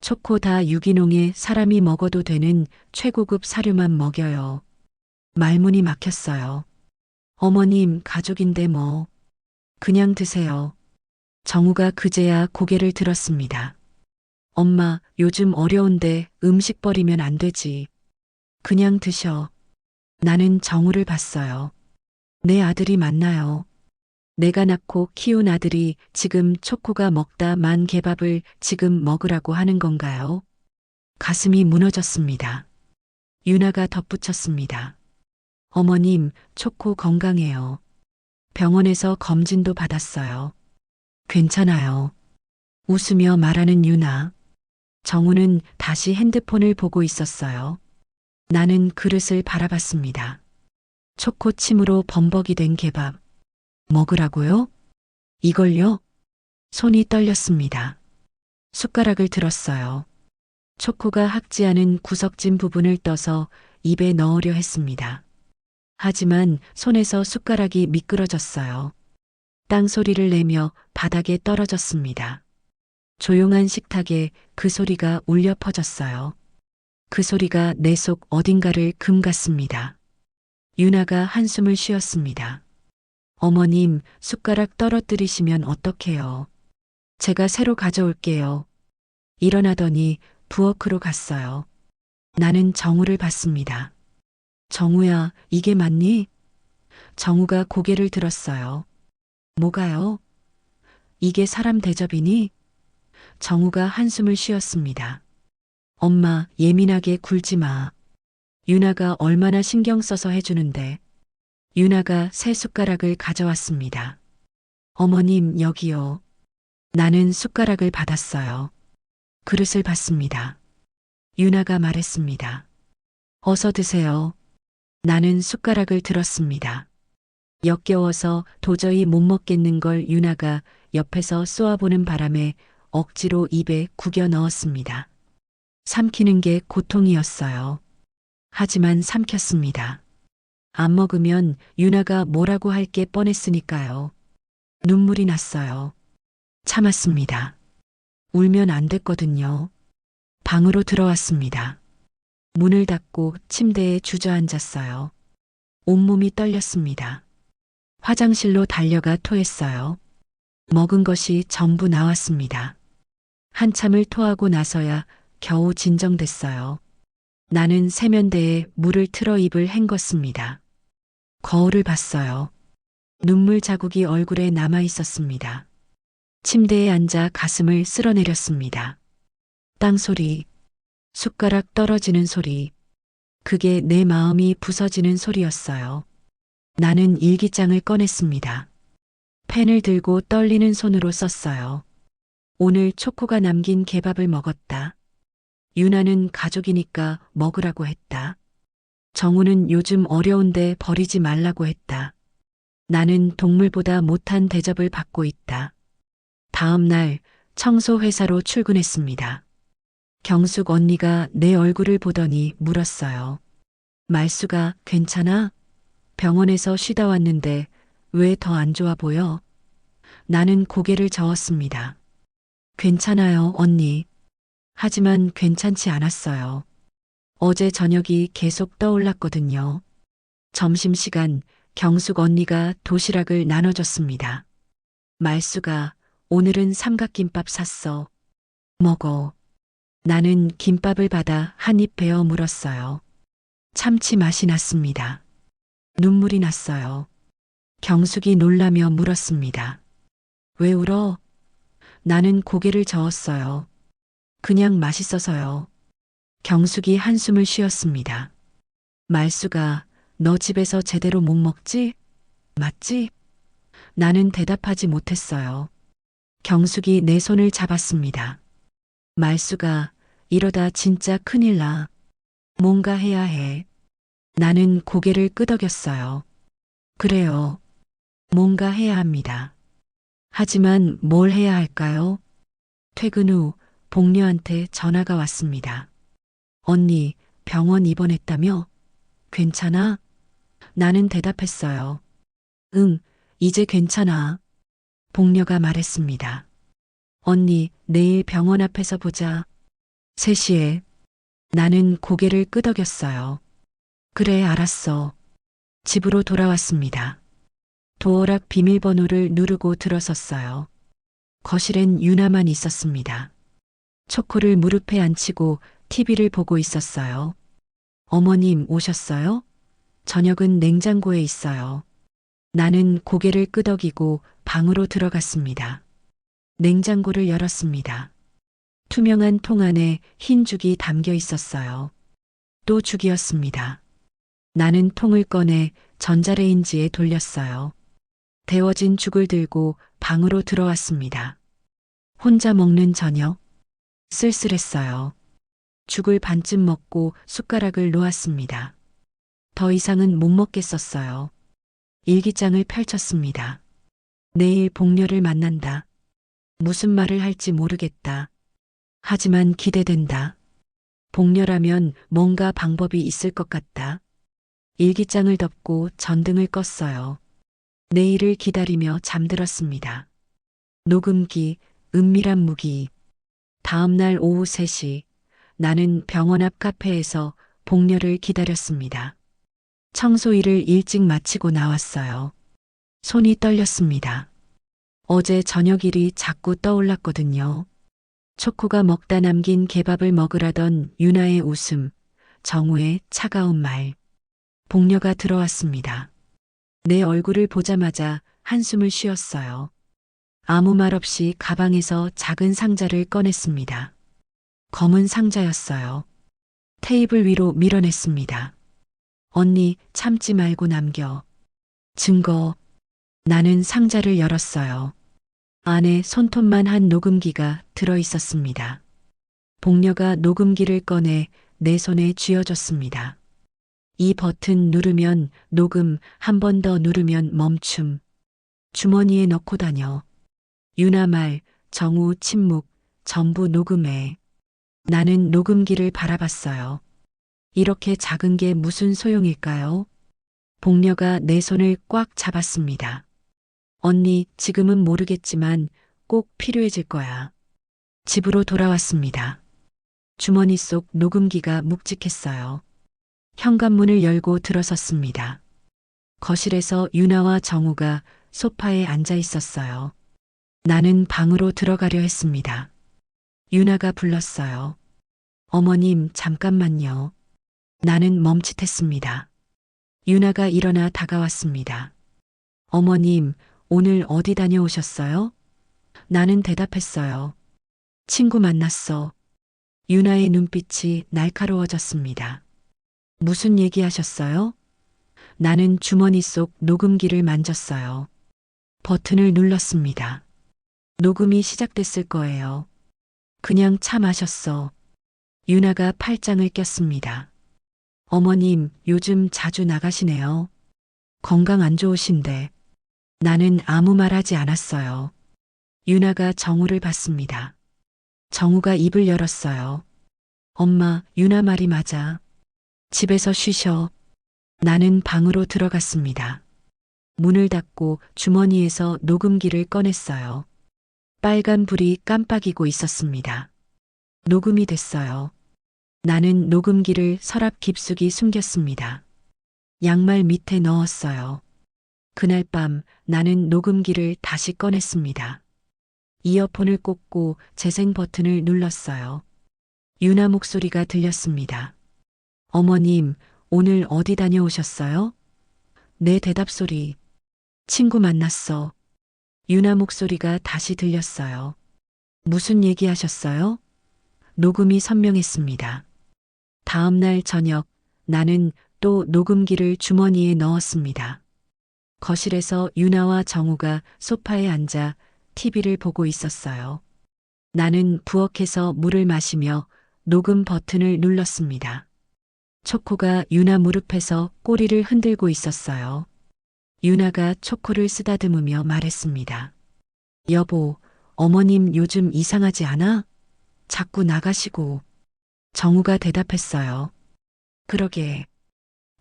Speaker 3: 초코 다 유기농에 사람이 먹어도 되는 최고급 사료만 먹여요. 말문이 막혔어요. 어머님, 가족인데 뭐. 그냥 드세요. 정우가 그제야 고개를 들었습니다. 엄마, 요즘 어려운데 음식 버리면 안 되지. 그냥 드셔. 나는 정우를 봤어요. 내 아들이 맞나요? 내가 낳고 키운 아들이 지금 초코가 먹다 만 개밥을 지금 먹으라고 하는 건가요? 가슴이 무너졌습니다. 유나가 덧붙였습니다. 어머님, 초코 건강해요. 병원에서 검진도 받았어요. 괜찮아요. 웃으며 말하는 유나. 정우는 다시 핸드폰을 보고 있었어요. 나는 그릇을 바라봤습니다. 초코침으로 범벅이 된 개밥. 먹으라고요? 이걸요? 손이 떨렸습니다. 숟가락을 들었어요. 초코가 학지 않은 구석진 부분을 떠서 입에 넣으려 했습니다. 하지만 손에서 숟가락이 미끄러졌어요. 땅소리를 내며 바닥에 떨어졌습니다. 조용한 식탁에 그 소리가 울려 퍼졌어요. 그 소리가 내 속 어딘가를 금갔습니다. 유나가 한숨을 쉬었습니다. 어머님, 숟가락 떨어뜨리시면 어떡해요? 제가 새로 가져올게요. 일어나더니 부엌으로 갔어요. 나는 정우를 봤습니다. 정우야, 이게 맞니? 정우가 고개를 들었어요. 뭐가요? 이게 사람 대접이니? 정우가 한숨을 쉬었습니다. 엄마, 예민하게 굴지 마. 유나가 얼마나 신경 써서 해주는데. 유나가 새 숟가락을 가져왔습니다. 어머님, 여기요. 나는 숟가락을 받았어요. 그릇을 받습니다. 유나가 말했습니다. 어서 드세요. 나는 숟가락을 들었습니다. 역겨워서 도저히 못 먹겠는 걸 유나가 옆에서 쏘아보는 바람에 억지로 입에 구겨 넣었습니다. 삼키는 게 고통이었어요. 하지만 삼켰습니다. 안 먹으면 유나가 뭐라고 할 게 뻔했으니까요. 눈물이 났어요. 참았습니다. 울면 안 됐거든요. 방으로 들어왔습니다. 문을 닫고 침대에 주저앉았어요. 온몸이 떨렸습니다. 화장실로 달려가 토했어요. 먹은 것이 전부 나왔습니다. 한참을 토하고 나서야 겨우 진정됐어요. 나는 세면대에 물을 틀어 입을 헹궜습니다. 거울을 봤어요. 눈물 자국이 얼굴에 남아 있었습니다. 침대에 앉아 가슴을 쓸어내렸습니다. 땅소리, 숟가락 떨어지는 소리, 그게 내 마음이 부서지는 소리였어요. 나는 일기장을 꺼냈습니다. 펜을 들고 떨리는 손으로 썼어요. 오늘 초코가 남긴 개밥을 먹었다. 유나는 가족이니까 먹으라고 했다. 정우는 요즘 어려운데 버리지 말라고 했다. 나는 동물보다 못한 대접을 받고 있다. 다음 날 청소 회사로 출근했습니다. 경숙 언니가 내 얼굴을 보더니 물었어요. 말수가 괜찮아? 병원에서 쉬다 왔는데 왜 더 안 좋아 보여? 나는 고개를 저었습니다. 괜찮아요, 언니. 하지만 괜찮지 않았어요. 어제 저녁이 계속 떠올랐거든요. 점심시간 경숙 언니가 도시락을 나눠줬습니다. 말수가 오늘은 삼각김밥 샀어. 먹어. 나는 김밥을 받아 한 입 베어 물었어요. 참치 맛이 났습니다. 눈물이 났어요. 경숙이 놀라며 물었습니다. 왜 울어? 나는 고개를 저었어요. 그냥 맛있어서요. 경숙이 한숨을 쉬었습니다. 말수가 너 집에서 제대로 못 먹지? 맞지? 나는 대답하지 못했어요. 경숙이 내 손을 잡았습니다. 말수가 이러다 진짜 큰일 나. 뭔가 해야 해. 나는 고개를 끄덕였어요. 그래요. 뭔가 해야 합니다. 하지만 뭘 해야 할까요? 퇴근 후 복녀한테 전화가 왔습니다. 언니, 병원 입원했다며? 괜찮아? 나는 대답했어요. 응, 이제 괜찮아. 복녀가 말했습니다. 언니, 내일 병원 앞에서 보자. 3시에. 나는 고개를 끄덕였어요. 그래, 알았어. 집으로 돌아왔습니다. 도어락 비밀번호를 누르고 들어섰어요. 거실엔 유나만 있었습니다. 초코를 무릎에 앉히고 TV를 보고 있었어요. 어머님 오셨어요? 저녁은 냉장고에 있어요. 나는 고개를 끄덕이고 방으로 들어갔습니다. 냉장고를 열었습니다. 투명한 통 안에 흰 죽이 담겨 있었어요. 또 죽이었습니다. 나는 통을 꺼내 전자레인지에 돌렸어요. 데워진 죽을 들고 방으로 들어왔습니다. 혼자 먹는 저녁. 쓸쓸했어요. 죽을 반쯤 먹고 숟가락을 놓았습니다. 더 이상은 못 먹겠었어요. 일기장을 펼쳤습니다. 내일 복녀를 만난다. 무슨 말을 할지 모르겠다. 하지만 기대된다. 복녀라면 뭔가 방법이 있을 것 같다. 일기장을 덮고 전등을 껐어요. 내일을 기다리며 잠들었습니다. 녹음기, 은밀한 무기. 다음 날 오후 3시, 나는 병원 앞 카페에서 복녀를 기다렸습니다. 청소 일을 일찍 마치고 나왔어요. 손이 떨렸습니다. 어제 저녁 일이 자꾸 떠올랐거든요. 초코가 먹다 남긴 개밥을 먹으라던 유나의 웃음, 정우의 차가운 말. 복녀가 들어왔습니다. 내 얼굴을 보자마자 한숨을 쉬었어요. 아무 말 없이 가방에서 작은 상자를 꺼냈습니다. 검은 상자였어요. 테이블 위로 밀어냈습니다. 언니, 참지 말고 남겨. 증거. 나는 상자를 열었어요. 안에 손톱만 한 녹음기가 들어 있었습니다. 복녀가 녹음기를 꺼내 내 손에 쥐어줬습니다. 이 버튼 누르면 녹음, 한 번 더 누르면 멈춤. 주머니에 넣고 다녀. 유나 말, 정우 침묵, 전부 녹음해. 나는 녹음기를 바라봤어요. 이렇게 작은 게 무슨 소용일까요? 복녀가 내 손을 꽉 잡았습니다. 언니, 지금은 모르겠지만 꼭 필요해질 거야. 집으로 돌아왔습니다. 주머니 속 녹음기가 묵직했어요. 현관문을 열고 들어섰습니다. 거실에서 유나와 정우가 소파에 앉아 있었어요. 나는 방으로 들어가려 했습니다. 유나가 불렀어요. 어머님, 잠깐만요. 나는 멈칫했습니다. 유나가 일어나 다가왔습니다. 어머님, 오늘 어디 다녀오셨어요? 나는 대답했어요. 친구 만났어. 유나의 눈빛이 날카로워졌습니다. 무슨 얘기하셨어요? 나는 주머니 속 녹음기를 만졌어요. 버튼을 눌렀습니다. 녹음이 시작됐을 거예요. 그냥 차 마셨어. 유나가 팔짱을 꼈습니다. 어머님, 요즘 자주 나가시네요. 건강 안 좋으신데. 나는 아무 말 하지 않았어요. 유나가 정우를 봤습니다. 정우가 입을 열었어요. 엄마, 유나 말이 맞아. 집에서 쉬셔. 나는 방으로 들어갔습니다. 문을 닫고 주머니에서 녹음기를 꺼냈어요. 빨간 불이 깜빡이고 있었습니다. 녹음이 됐어요. 나는 녹음기를 서랍 깊숙이 숨겼습니다. 양말 밑에 넣었어요. 그날 밤 나는 녹음기를 다시 꺼냈습니다. 이어폰을 꽂고 재생 버튼을 눌렀어요. 유나 목소리가 들렸습니다. 어머님, 오늘 어디 다녀오셨어요? 내 대답 소리. 친구 만났어. 유나 목소리가 다시 들렸어요. 무슨 얘기하셨어요? 녹음이 선명했습니다. 다음 날 저녁 나는 또 녹음기를 주머니에 넣었습니다. 거실에서 유나와 정우가 소파에 앉아 TV를 보고 있었어요. 나는 부엌에서 물을 마시며 녹음 버튼을 눌렀습니다. 초코가 유나 무릎에서 꼬리를 흔들고 있었어요. 유나가 초코를 쓰다듬으며 말했습니다. 여보, 어머님 요즘 이상하지 않아? 자꾸 나가시고. 정우가 대답했어요. 그러게.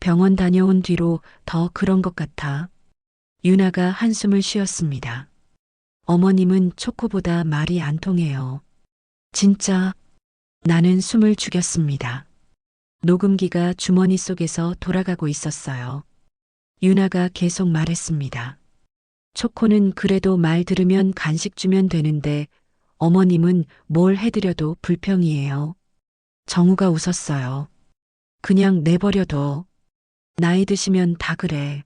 Speaker 3: 병원 다녀온 뒤로 더 그런 것 같아. 유나가 한숨을 쉬었습니다. 어머님은 초코보다 말이 안 통해요. 진짜. 나는 숨을 죽였습니다. 녹음기가 주머니 속에서 돌아가고 있었어요. 유나가 계속 말했습니다. 초코는 그래도 말 들으면 간식 주면 되는데 어머님은 뭘 해드려도 불평이에요. 정우가 웃었어요. 그냥 내버려둬. 나이 드시면 다 그래.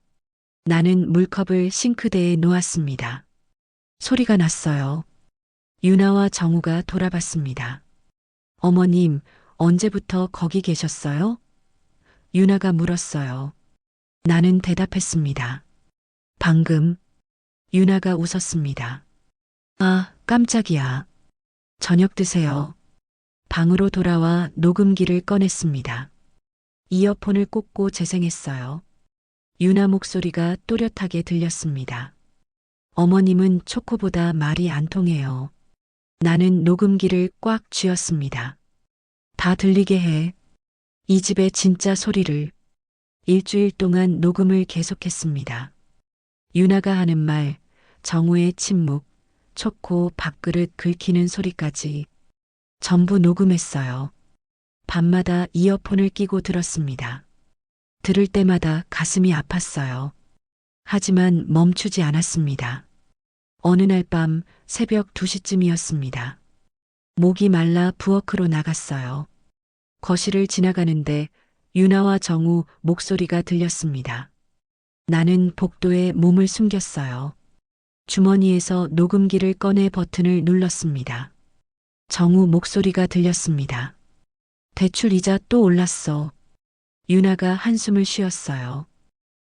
Speaker 3: 나는 물컵을 싱크대에 놓았습니다. 소리가 났어요. 유나와 정우가 돌아봤습니다. 어머님, 언제부터 거기 계셨어요? 유나가 물었어요. 나는 대답했습니다. 방금. 유나가 웃었습니다. 아, 깜짝이야. 저녁 드세요. 방으로 돌아와 녹음기를 꺼냈습니다. 이어폰을 꽂고 재생했어요. 유나 목소리가 또렷하게 들렸습니다. 어머님은 초코보다 말이 안 통해요. 나는 녹음기를 꽉 쥐었습니다. 다 들리게 해. 이 집의 진짜 소리를. 일주일 동안 녹음을 계속했습니다. 유나가 하는 말, 정우의 침묵, 초코 밥그릇 긁히는 소리까지 전부 녹음했어요. 밤마다 이어폰을 끼고 들었습니다. 들을 때마다 가슴이 아팠어요. 하지만 멈추지 않았습니다. 어느 날 밤 새벽 2시쯤이었습니다. 목이 말라 부엌으로 나갔어요. 거실을 지나가는데 유나와 정우 목소리가 들렸습니다. 나는 복도에 몸을 숨겼어요. 주머니에서 녹음기를 꺼내 버튼을 눌렀습니다. 정우 목소리가 들렸습니다. 대출 이자 또 올랐어. 유나가 한숨을 쉬었어요.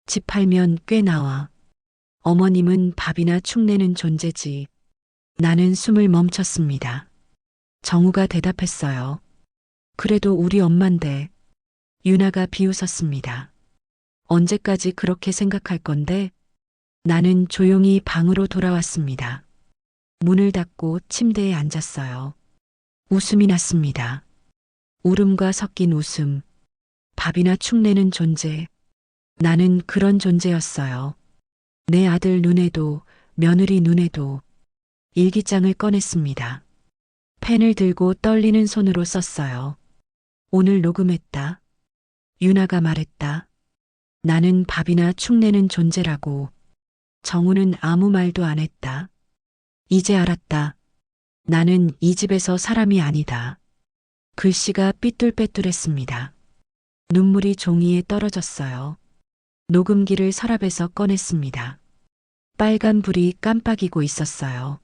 Speaker 3: 집 팔면 꽤 나와. 어머님은 밥이나 축내는 존재지. 나는 숨을 멈췄습니다. 정우가 대답했어요. 그래도 우리 엄만데. 유나가 비웃었습니다. 언제까지 그렇게 생각할 건데? 나는 조용히 방으로 돌아왔습니다. 문을 닫고 침대에 앉았어요. 웃음이 났습니다. 울음과 섞인 웃음. 밥이나 축내는 존재. 나는 그런 존재였어요. 내 아들 눈에도, 며느리 눈에도. 일기장을 꺼냈습니다. 펜을 들고 떨리는 손으로 썼어요. 오늘 녹음했다. 유나가 말했다. 나는 밥이나 축내는 존재라고. 정우는 아무 말도 안 했다. 이제 알았다. 나는 이 집에서 사람이 아니다. 글씨가 삐뚤빼뚤했습니다. 눈물이 종이에 떨어졌어요. 녹음기를 서랍에서 꺼냈습니다. 빨간 불이 깜빡이고 있었어요.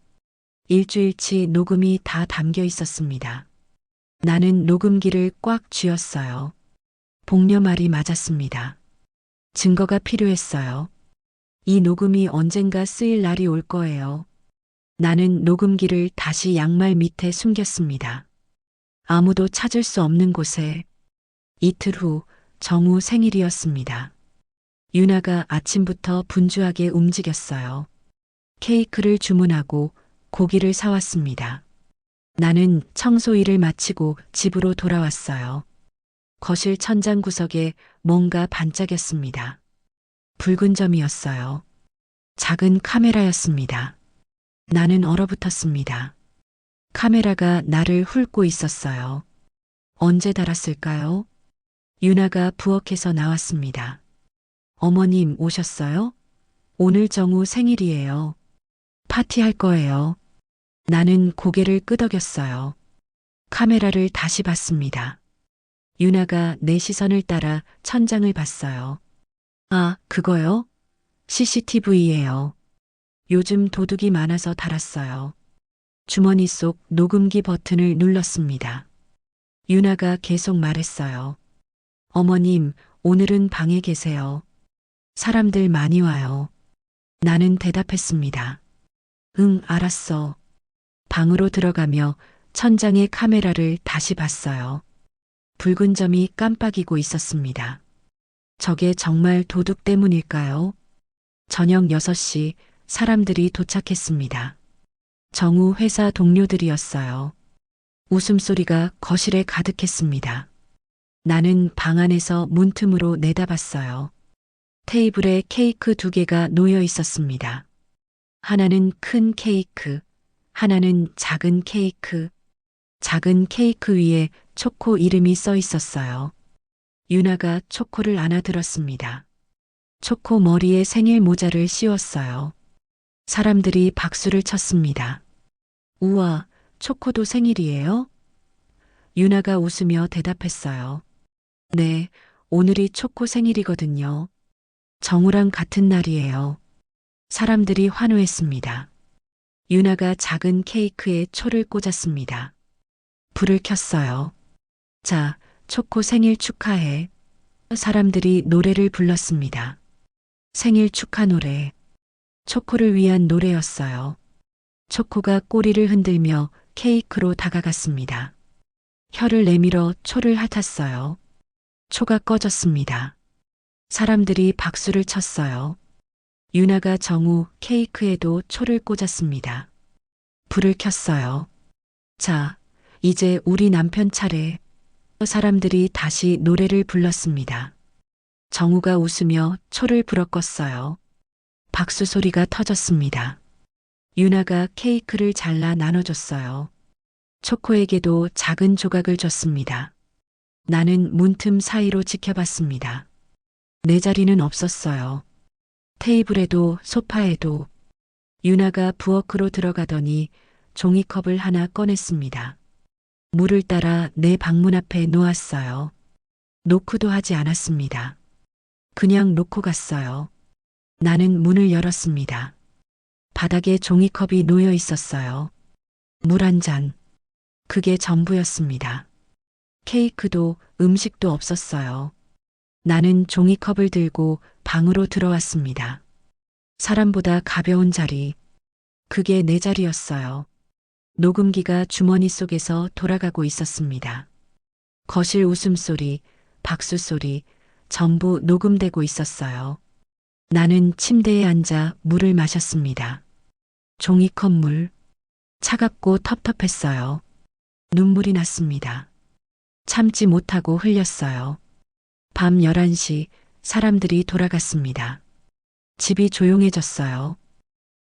Speaker 3: 일주일치 녹음이 다 담겨 있었습니다. 나는 녹음기를 꽉 쥐었어요. 복녀 말이 맞았습니다. 증거가 필요했어요. 이 녹음이 언젠가 쓰일 날이 올 거예요. 나는 녹음기를 다시 양말 밑에 숨겼습니다. 아무도 찾을 수 없는 곳에. 이틀 후 정우 생일이었습니다. 유나가 아침부터 분주하게 움직였어요. 케이크를 주문하고 고기를 사왔습니다. 나는 청소 일을 마치고 집으로 돌아왔어요. 거실 천장 구석에 뭔가 반짝였습니다. 붉은 점이었어요. 작은 카메라였습니다. 나는 얼어붙었습니다. 카메라가 나를 훑고 있었어요. 언제 달았을까요? 유나가 부엌에서 나왔습니다. 어머님 오셨어요? 오늘 정우 생일이에요. 파티할 거예요. 나는 고개를 끄덕였어요. 카메라를 다시 봤습니다. 유나가 내 시선을 따라 천장을 봤어요. 아, 그거요? CCTV예요. 요즘 도둑이 많아서 달았어요. 주머니 속 녹음기 버튼을 눌렀습니다. 유나가 계속 말했어요. 어머님, 오늘은 방에 계세요. 사람들 많이 와요. 나는 대답했습니다. 응, 알았어. 방으로 들어가며 천장의 카메라를 다시 봤어요. 붉은 점이 깜빡이고 있었습니다. 저게 정말 도둑 때문일까요? 저녁 6시 사람들이 도착했습니다. 정우 회사 동료들이었어요. 웃음소리가 거실에 가득했습니다. 나는 방 안에서 문틈으로 내다봤어요. 테이블에 케이크 2개가 놓여 있었습니다. 하나는 큰 케이크, 하나는 작은 케이크. 작은 케이크 위에 초코 이름이 써 있었어요. 유나가 초코를 안아들었습니다. 초코 머리에 생일 모자를 씌웠어요. 사람들이 박수를 쳤습니다. 우와, 초코도 생일이에요? 유나가 웃으며 대답했어요. 네, 오늘이 초코 생일이거든요. 정우랑 같은 날이에요. 사람들이 환호했습니다. 유나가 작은 케이크에 초를 꽂았습니다. 불을 켰어요. 자, 초코 생일 축하해. 사람들이 노래를 불렀습니다. 생일 축하 노래. 초코를 위한 노래였어요. 초코가 꼬리를 흔들며 케이크로 다가갔습니다. 혀를 내밀어 초를 핥았어요. 초가 꺼졌습니다. 사람들이 박수를 쳤어요. 유나가 정우 케이크에도 초를 꽂았습니다. 불을 켰어요. 자, 이제 우리 남편 차례. 사람들이 다시 노래를 불렀습니다. 정우가 웃으며 초를 불어 껐어요. 박수 소리가 터졌습니다. 유나가 케이크를 잘라 나눠줬어요. 초코에게도 작은 조각을 줬습니다. 나는 문틈 사이로 지켜봤습니다. 내 자리는 없었어요. 테이블에도 소파에도. 유나가 부엌으로 들어가더니 종이컵을 하나 꺼냈습니다. 물을 따라 내 방문 앞에 놓았어요. 노크도 하지 않았습니다. 그냥 놓고 갔어요. 나는 문을 열었습니다. 바닥에 종이컵이 놓여 있었어요. 물 한 잔. 그게 전부였습니다. 케이크도 음식도 없었어요. 나는 종이컵을 들고 방으로 들어왔습니다. 사람보다 가벼운 자리. 그게 내 자리였어요. 녹음기가 주머니 속에서 돌아가고 있었습니다. 거실 웃음소리, 박수소리, 전부 녹음되고 있었어요. 나는 침대에 앉아 물을 마셨습니다. 종이컵 물. 차갑고 텁텁했어요. 눈물이 났습니다. 참지 못하고 흘렸어요. 밤 11시 사람들이 돌아갔습니다. 집이 조용해졌어요.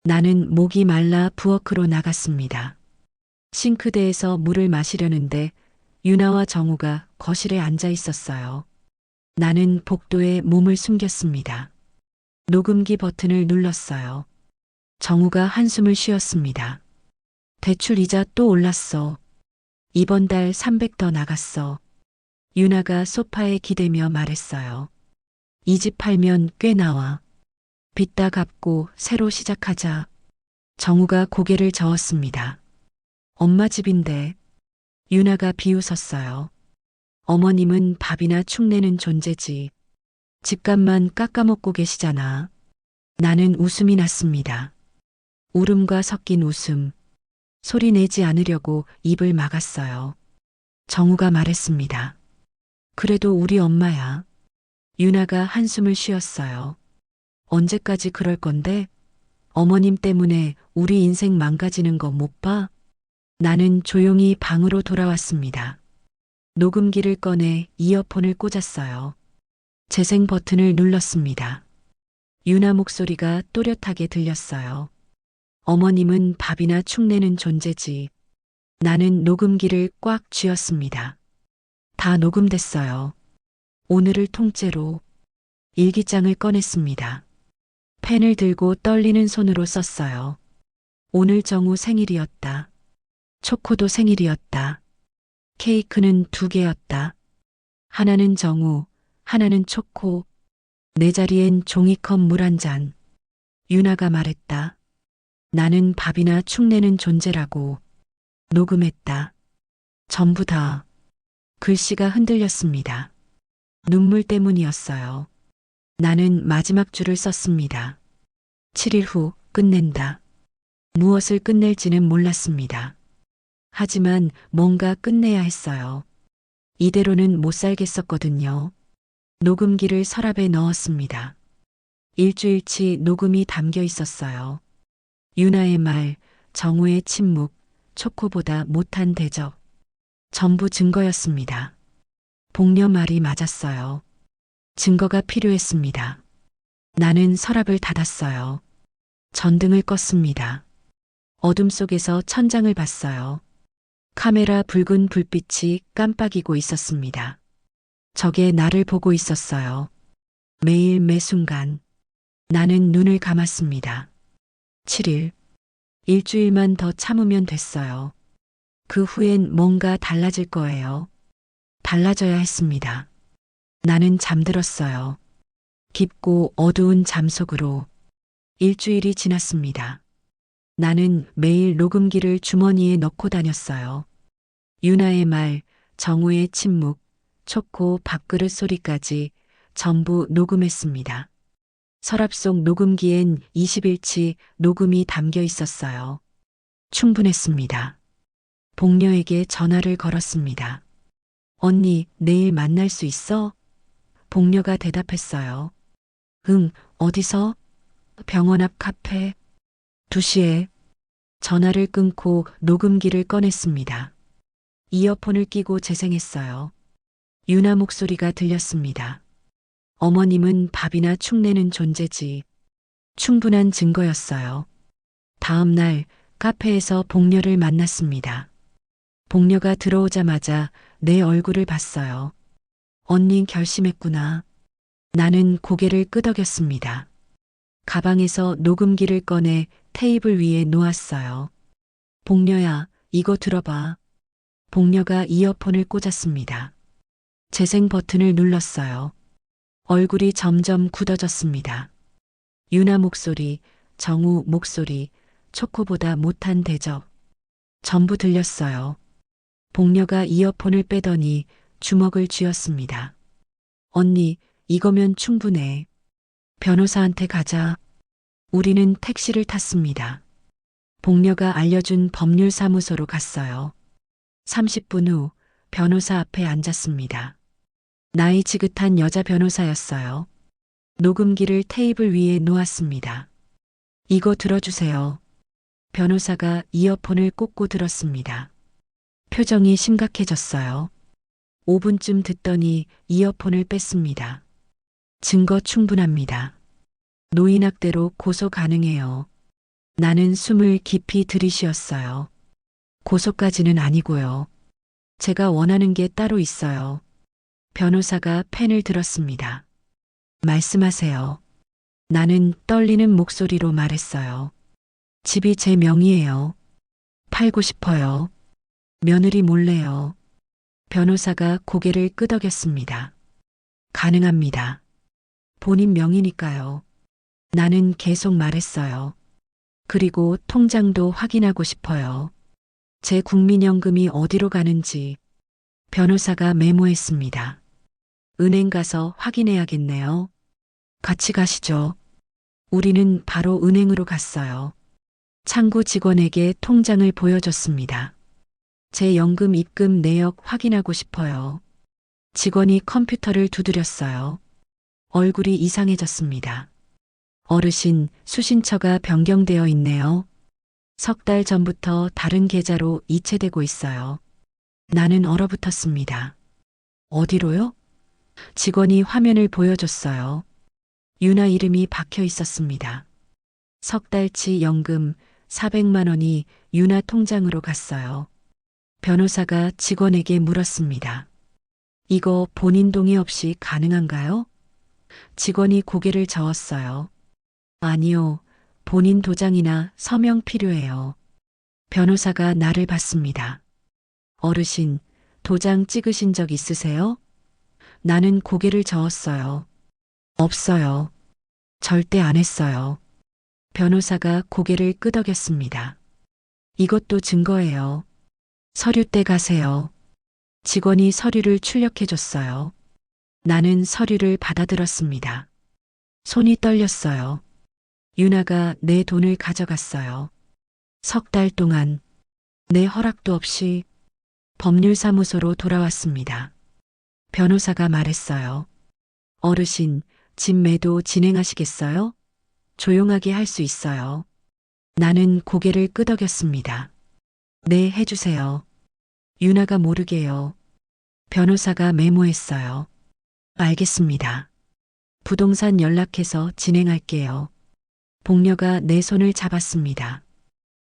Speaker 3: 나는 목이 말라 부엌으로 나갔습니다. 싱크대에서 물을 마시려는데 유나와 정우가 거실에 앉아 있었어요. 나는 복도에 몸을 숨겼습니다. 녹음기 버튼을 눌렀어요. 정우가 한숨을 쉬었습니다. 대출 이자 또 올랐어. 이번 달 300 더 나갔어. 유나가 소파에 기대며 말했어요. 이 집 팔면 꽤 나와. 빚 다 갚고 새로 시작하자. 정우가 고개를 저었습니다. 엄마 집인데. 유나가 비웃었어요. 어머님은 밥이나 축 내는 존재지. 집값만 깎아먹고 계시잖아. 나는 웃음이 났습니다. 울음과 섞인 웃음. 소리 내지 않으려고 입을 막았어요. 정우가 말했습니다. 그래도 우리 엄마야. 유나가 한숨을 쉬었어요. 언제까지 그럴 건데? 어머님 때문에 우리 인생 망가지는 거 못 봐? 나는 조용히 방으로 돌아왔습니다. 녹음기를 꺼내 이어폰을 꽂았어요. 재생 버튼을 눌렀습니다. 유나 목소리가 또렷하게 들렸어요. 어머님은 밥이나 축 내는 존재지. 나는 녹음기를 꽉 쥐었습니다. 다 녹음됐어요. 오늘을 통째로. 일기장을 꺼냈습니다. 펜을 들고 떨리는 손으로 썼어요. 오늘 정우 생일이었다. 초코도 생일이었다. 케이크는 2개였다. 하나는 정우, 하나는 초코. 내 자리엔 종이컵 물 한 잔. 유나가 말했다. 나는 밥이나 축 내는 존재라고. 녹음했다. 전부 다. 글씨가 흔들렸습니다. 눈물 때문이었어요. 나는 마지막 줄을 썼습니다. 7일 후 끝낸다. 무엇을 끝낼지는 몰랐습니다. 하지만 뭔가 끝내야 했어요. 이대로는 못 살겠었거든요. 녹음기를 서랍에 넣었습니다. 일주일치 녹음이 담겨 있었어요. 유나의 말, 정우의 침묵, 초코보다 못한 대접. 전부 증거였습니다. 복녀 말이 맞았어요. 증거가 필요했습니다. 나는 서랍을 닫았어요. 전등을 껐습니다. 어둠 속에서 천장을 봤어요. 카메라 붉은 불빛이 깜빡이고 있었습니다. 저게 나를 보고 있었어요. 매일 매 순간. 나는 눈을 감았습니다. 7일. 일주일만 더 참으면 됐어요. 그 후엔 뭔가 달라질 거예요. 달라져야 했습니다. 나는 잠들었어요. 깊고 어두운 잠 속으로. 일주일이 지났습니다. 나는 매일 녹음기를 주머니에 넣고 다녔어요. 유나의 말, 정우의 침묵, 초코 밥그릇 소리까지 전부 녹음했습니다. 서랍 속 녹음기엔 20일치 녹음이 담겨 있었어요. 충분했습니다. 복녀에게 전화를 걸었습니다. 언니, 내일 만날 수 있어? 복녀가 대답했어요. 응, 어디서? 병원 앞 카페. 2시에. 전화를 끊고 녹음기를 꺼냈습니다. 이어폰을 끼고 재생했어요. 유나 목소리가 들렸습니다. 어머님은 밥이나 축내는 존재지. 충분한 증거였어요. 다음 날 카페에서 복녀를 만났습니다. 복녀가 들어오자마자 내 얼굴을 봤어요. 언니 결심했구나. 나는 고개를 끄덕였습니다. 가방에서 녹음기를 꺼내 테이블 위에 놓았어요. 복녀야, 이거 들어봐. 복녀가 이어폰을 꽂았습니다. 재생 버튼을 눌렀어요. 얼굴이 점점 굳어졌습니다. 유나 목소리, 정우 목소리, 초코보다 못한 대접. 전부 들렸어요. 복녀가 이어폰을 빼더니 주먹을 쥐었습니다. 언니, 이거면 충분해. 변호사한테 가자. 우리는 택시를 탔습니다. 복녀가 알려준 법률사무소로 갔어요. 30분 후 변호사 앞에 앉았습니다. 나이 지긋한 여자 변호사였어요. 녹음기를 테이블 위에 놓았습니다. 이거 들어주세요. 변호사가 이어폰을 꽂고 들었습니다. 표정이 심각해졌어요. 5분쯤 듣더니 이어폰을 뺐습니다. 증거 충분합니다. 노인학대로 고소 가능해요. 나는 숨을 깊이 들이쉬었어요. 고소까지는 아니고요. 제가 원하는 게 따로 있어요. 변호사가 펜을 들었습니다. 말씀하세요. 나는 떨리는 목소리로 말했어요. 집이 제 명의예요. 팔고 싶어요. 며느리 몰래요. 변호사가 고개를 끄덕였습니다. 가능합니다. 본인 명의니까요. 나는 계속 말했어요. 그리고 통장도 확인하고 싶어요. 제 국민연금이 어디로 가는지. 변호사가 메모했습니다. 은행 가서 확인해야겠네요. 같이 가시죠. 우리는 바로 은행으로 갔어요. 창구 직원에게 통장을 보여줬습니다. 제 연금 입금 내역 확인하고 싶어요. 직원이 컴퓨터를 두드렸어요. 얼굴이 이상해졌습니다. 어르신, 수신처가 변경되어 있네요. 3달 전부터 다른 계좌로 이체되고 있어요. 나는 얼어붙었습니다. 어디로요? 직원이 화면을 보여줬어요. 유나 이름이 박혀 있었습니다. 3달치 연금 400만 원이 유나 통장으로 갔어요. 변호사가 직원에게 물었습니다. 이거 본인 동의 없이 가능한가요? 직원이 고개를 저었어요. 아니요, 본인 도장이나 서명 필요해요. 변호사가 나를 봤습니다. 어르신, 도장 찍으신 적 있으세요? 나는 고개를 저었어요. 없어요. 절대 안 했어요. 변호사가 고개를 끄덕였습니다. 이것도 증거예요. 서류 떼 가세요. 직원이 서류를 출력해줬어요. 나는 서류를 받아들었습니다. 손이 떨렸어요. 유나가 내 돈을 가져갔어요. 석 달 동안 내 허락도 없이 법률사무소로 돌아왔습니다. 변호사가 말했어요. 어르신, 집 매도 진행하시겠어요? 조용하게 할 수 있어요. 나는 고개를 끄덕였습니다. 네, 해주세요. 유나가 모르게요. 변호사가 메모했어요. 알겠습니다. 부동산 연락해서 진행할게요. 복녀가 내 손을 잡았습니다.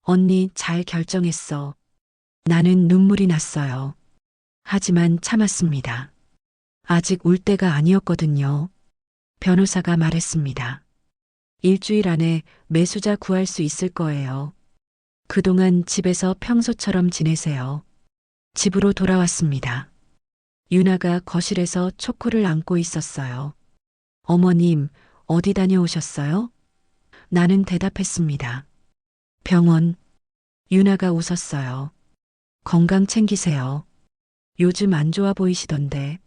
Speaker 3: 언니, 잘 결정했어. 나는 눈물이 났어요. 하지만 참았습니다. 아직 울 때가 아니었거든요. 변호사가 말했습니다. 일주일 안에 매수자 구할 수 있을 거예요. 그동안 집에서 평소처럼 지내세요. 집으로 돌아왔습니다. 유나가 거실에서 초코를 안고 있었어요. 어머님, 어디 다녀오셨어요? 나는 대답했습니다. 병원. 유나가 웃었어요. 건강 챙기세요. 요즘 안 좋아 보이시던데.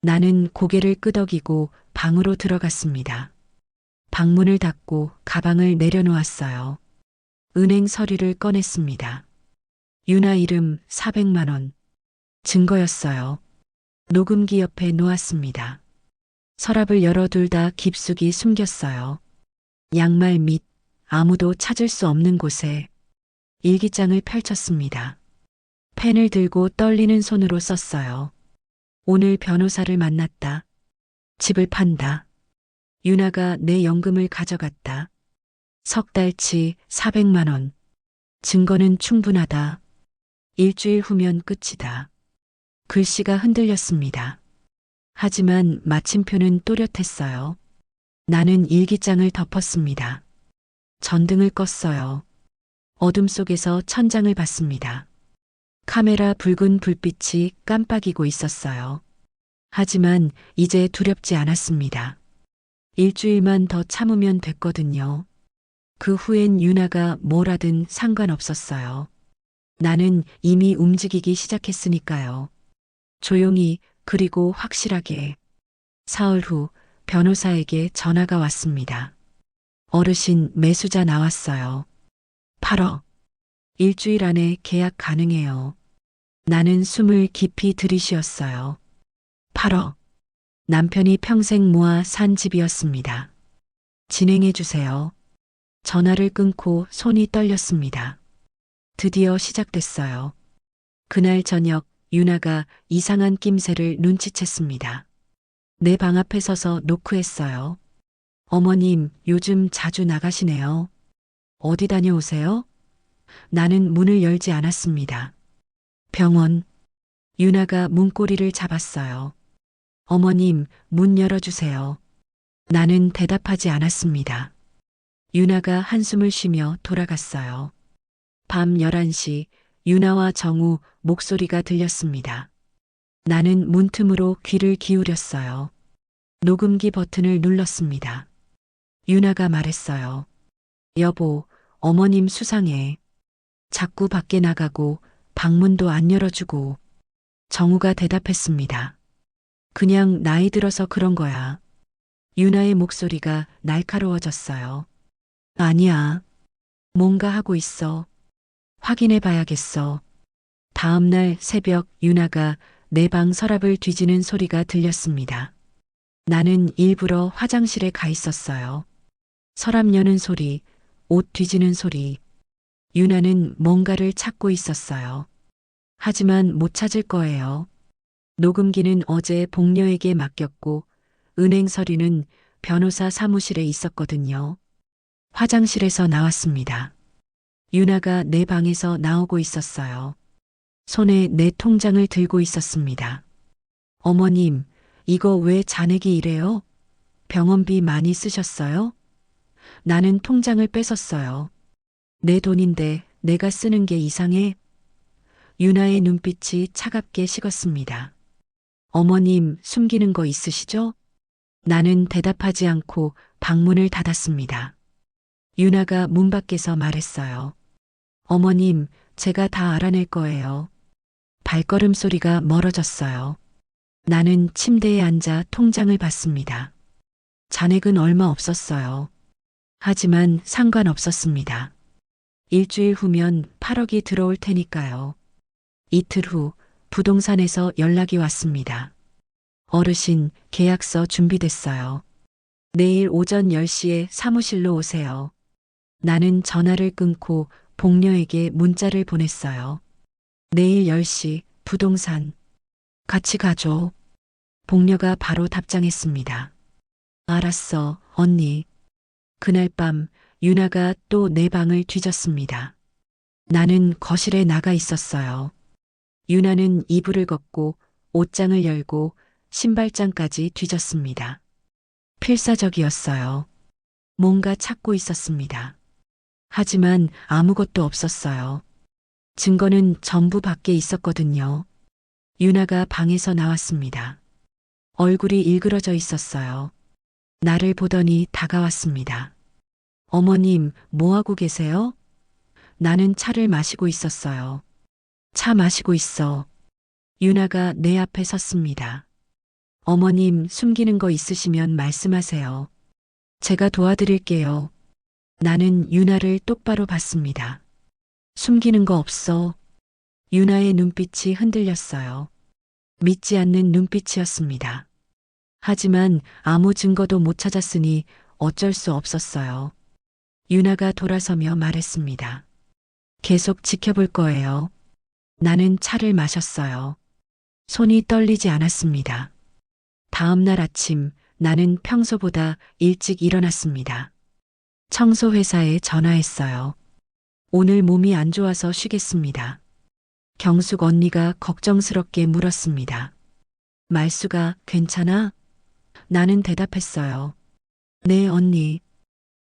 Speaker 3: 나는 고개를 끄덕이고 방으로 들어갔습니다. 방문을 닫고 가방을 내려놓았어요. 은행 서류를 꺼냈습니다. 유나 이름 400만 원. 증거였어요. 녹음기 옆에 놓았습니다. 서랍을 열어 둘 다 깊숙이 숨겼어요. 양말 밑 아무도 찾을 수 없는 곳에 일기장을 펼쳤습니다. 펜을 들고 떨리는 손으로 썼어요. 오늘 변호사를 만났다. 집을 판다. 유나가 내 연금을 가져갔다. 석 달치 400만 원. 증거는 충분하다. 일주일 후면 끝이다. 글씨가 흔들렸습니다. 하지만 마침표는 또렷했어요. 나는 일기장을 덮었습니다. 전등을 껐어요. 어둠 속에서 천장을 봤습니다. 카메라 붉은 불빛이 깜빡이고 있었어요. 하지만 이제 두렵지 않았습니다. 일주일만 더 참으면 됐거든요. 그 후엔 유나가 뭘 하든 상관없었어요. 나는 이미 움직이기 시작했으니까요. 조용히 그리고 확실하게. 사흘 후 변호사에게 전화가 왔습니다. 어르신, 매수자 나왔어요. 8억. 일주일 안에 계약 가능해요. 나는 숨을 깊이 들이쉬었어요. 8억. 남편이 평생 모아 산 집이었습니다. 진행해 주세요. 전화를 끊고 손이 떨렸습니다. 드디어 시작됐어요. 그날 저녁 유나가 이상한 낌새를 눈치챘습니다. 내 방 앞에 서서 노크했어요. 어머님, 요즘 자주 나가시네요. 어디 다녀오세요? 나는 문을 열지 않았습니다. 병원. 유나가 문고리를 잡았어요. 어머님, 문 열어주세요. 나는 대답하지 않았습니다. 유나가 한숨을 쉬며 돌아갔어요. 밤 11시 유나와 정우 목소리가 들렸습니다. 나는 문틈으로 귀를 기울였어요. 녹음기 버튼을 눌렀습니다. 유나가 말했어요. 여보, 어머님 수상해. 자꾸 밖에 나가고 방문도 안 열어주고. 정우가 대답했습니다. 그냥 나이 들어서 그런 거야. 유나의 목소리가 날카로워졌어요. 아니야. 뭔가 하고 있어. 확인해 봐야겠어. 다음 날 새벽 유나가 내 방 서랍을 뒤지는 소리가 들렸습니다. 나는 일부러 화장실에 가 있었어요. 서랍 여는 소리, 옷 뒤지는 소리. 유나는 뭔가를 찾고 있었어요. 하지만 못 찾을 거예요. 녹음기는 어제 복녀에게 맡겼고 은행 서류는 변호사 사무실에 있었거든요. 화장실에서 나왔습니다. 유나가 내 방에서 나오고 있었어요. 손에 내 통장을 들고 있었습니다. 어머님, 이거 왜 잔액이 이래요? 병원비 많이 쓰셨어요? 나는 통장을 뺏었어요. 내 돈인데 내가 쓰는 게 이상해? 유나의 눈빛이 차갑게 식었습니다. 어머님, 숨기는 거 있으시죠? 나는 대답하지 않고 방문을 닫았습니다. 유나가 문 밖에서 말했어요. 어머님, 제가 다 알아낼 거예요. 발걸음 소리가 멀어졌어요. 나는 침대에 앉아 통장을 봤습니다. 잔액은 얼마 없었어요. 하지만 상관없었습니다. 일주일 후면 8억이 들어올 테니까요. 이틀 후 부동산에서 연락이 왔습니다. 어르신, 계약서 준비됐어요. 내일 오전 10시에 사무실로 오세요. 나는 전화를 끊고 복녀에게 문자를 보냈어요. 내일 10시 부동산 같이 가줘. 복녀가 바로 답장했습니다. 알았어, 언니. 그날 밤 유나가 또 내 방을 뒤졌습니다. 나는 거실에 나가 있었어요. 유나는 이불을 걷고 옷장을 열고 신발장까지 뒤졌습니다. 필사적이었어요. 뭔가 찾고 있었습니다. 하지만 아무것도 없었어요. 증거는 전부 밖에 있었거든요. 유나가 방에서 나왔습니다. 얼굴이 일그러져 있었어요. 나를 보더니 다가왔습니다. 어머님, 뭐하고 계세요? 나는 차를 마시고 있었어요. 차 마시고 있어. 유나가 내 앞에 섰습니다. 어머님, 숨기는 거 있으시면 말씀하세요. 제가 도와드릴게요. 나는 유나를 똑바로 봤습니다. 숨기는 거 없어. 유나의 눈빛이 흔들렸어요. 믿지 않는 눈빛이었습니다. 하지만 아무 증거도 못 찾았으니 어쩔 수 없었어요. 유나가 돌아서며 말했습니다. 계속 지켜볼 거예요. 나는 차를 마셨어요. 손이 떨리지 않았습니다. 다음 날 아침 나는 평소보다 일찍 일어났습니다. 청소회사에 전화했어요. 오늘 몸이 안 좋아서 쉬겠습니다. 경숙 언니가 걱정스럽게 물었습니다. 말수가 괜찮아? 나는 대답했어요. 네, 언니.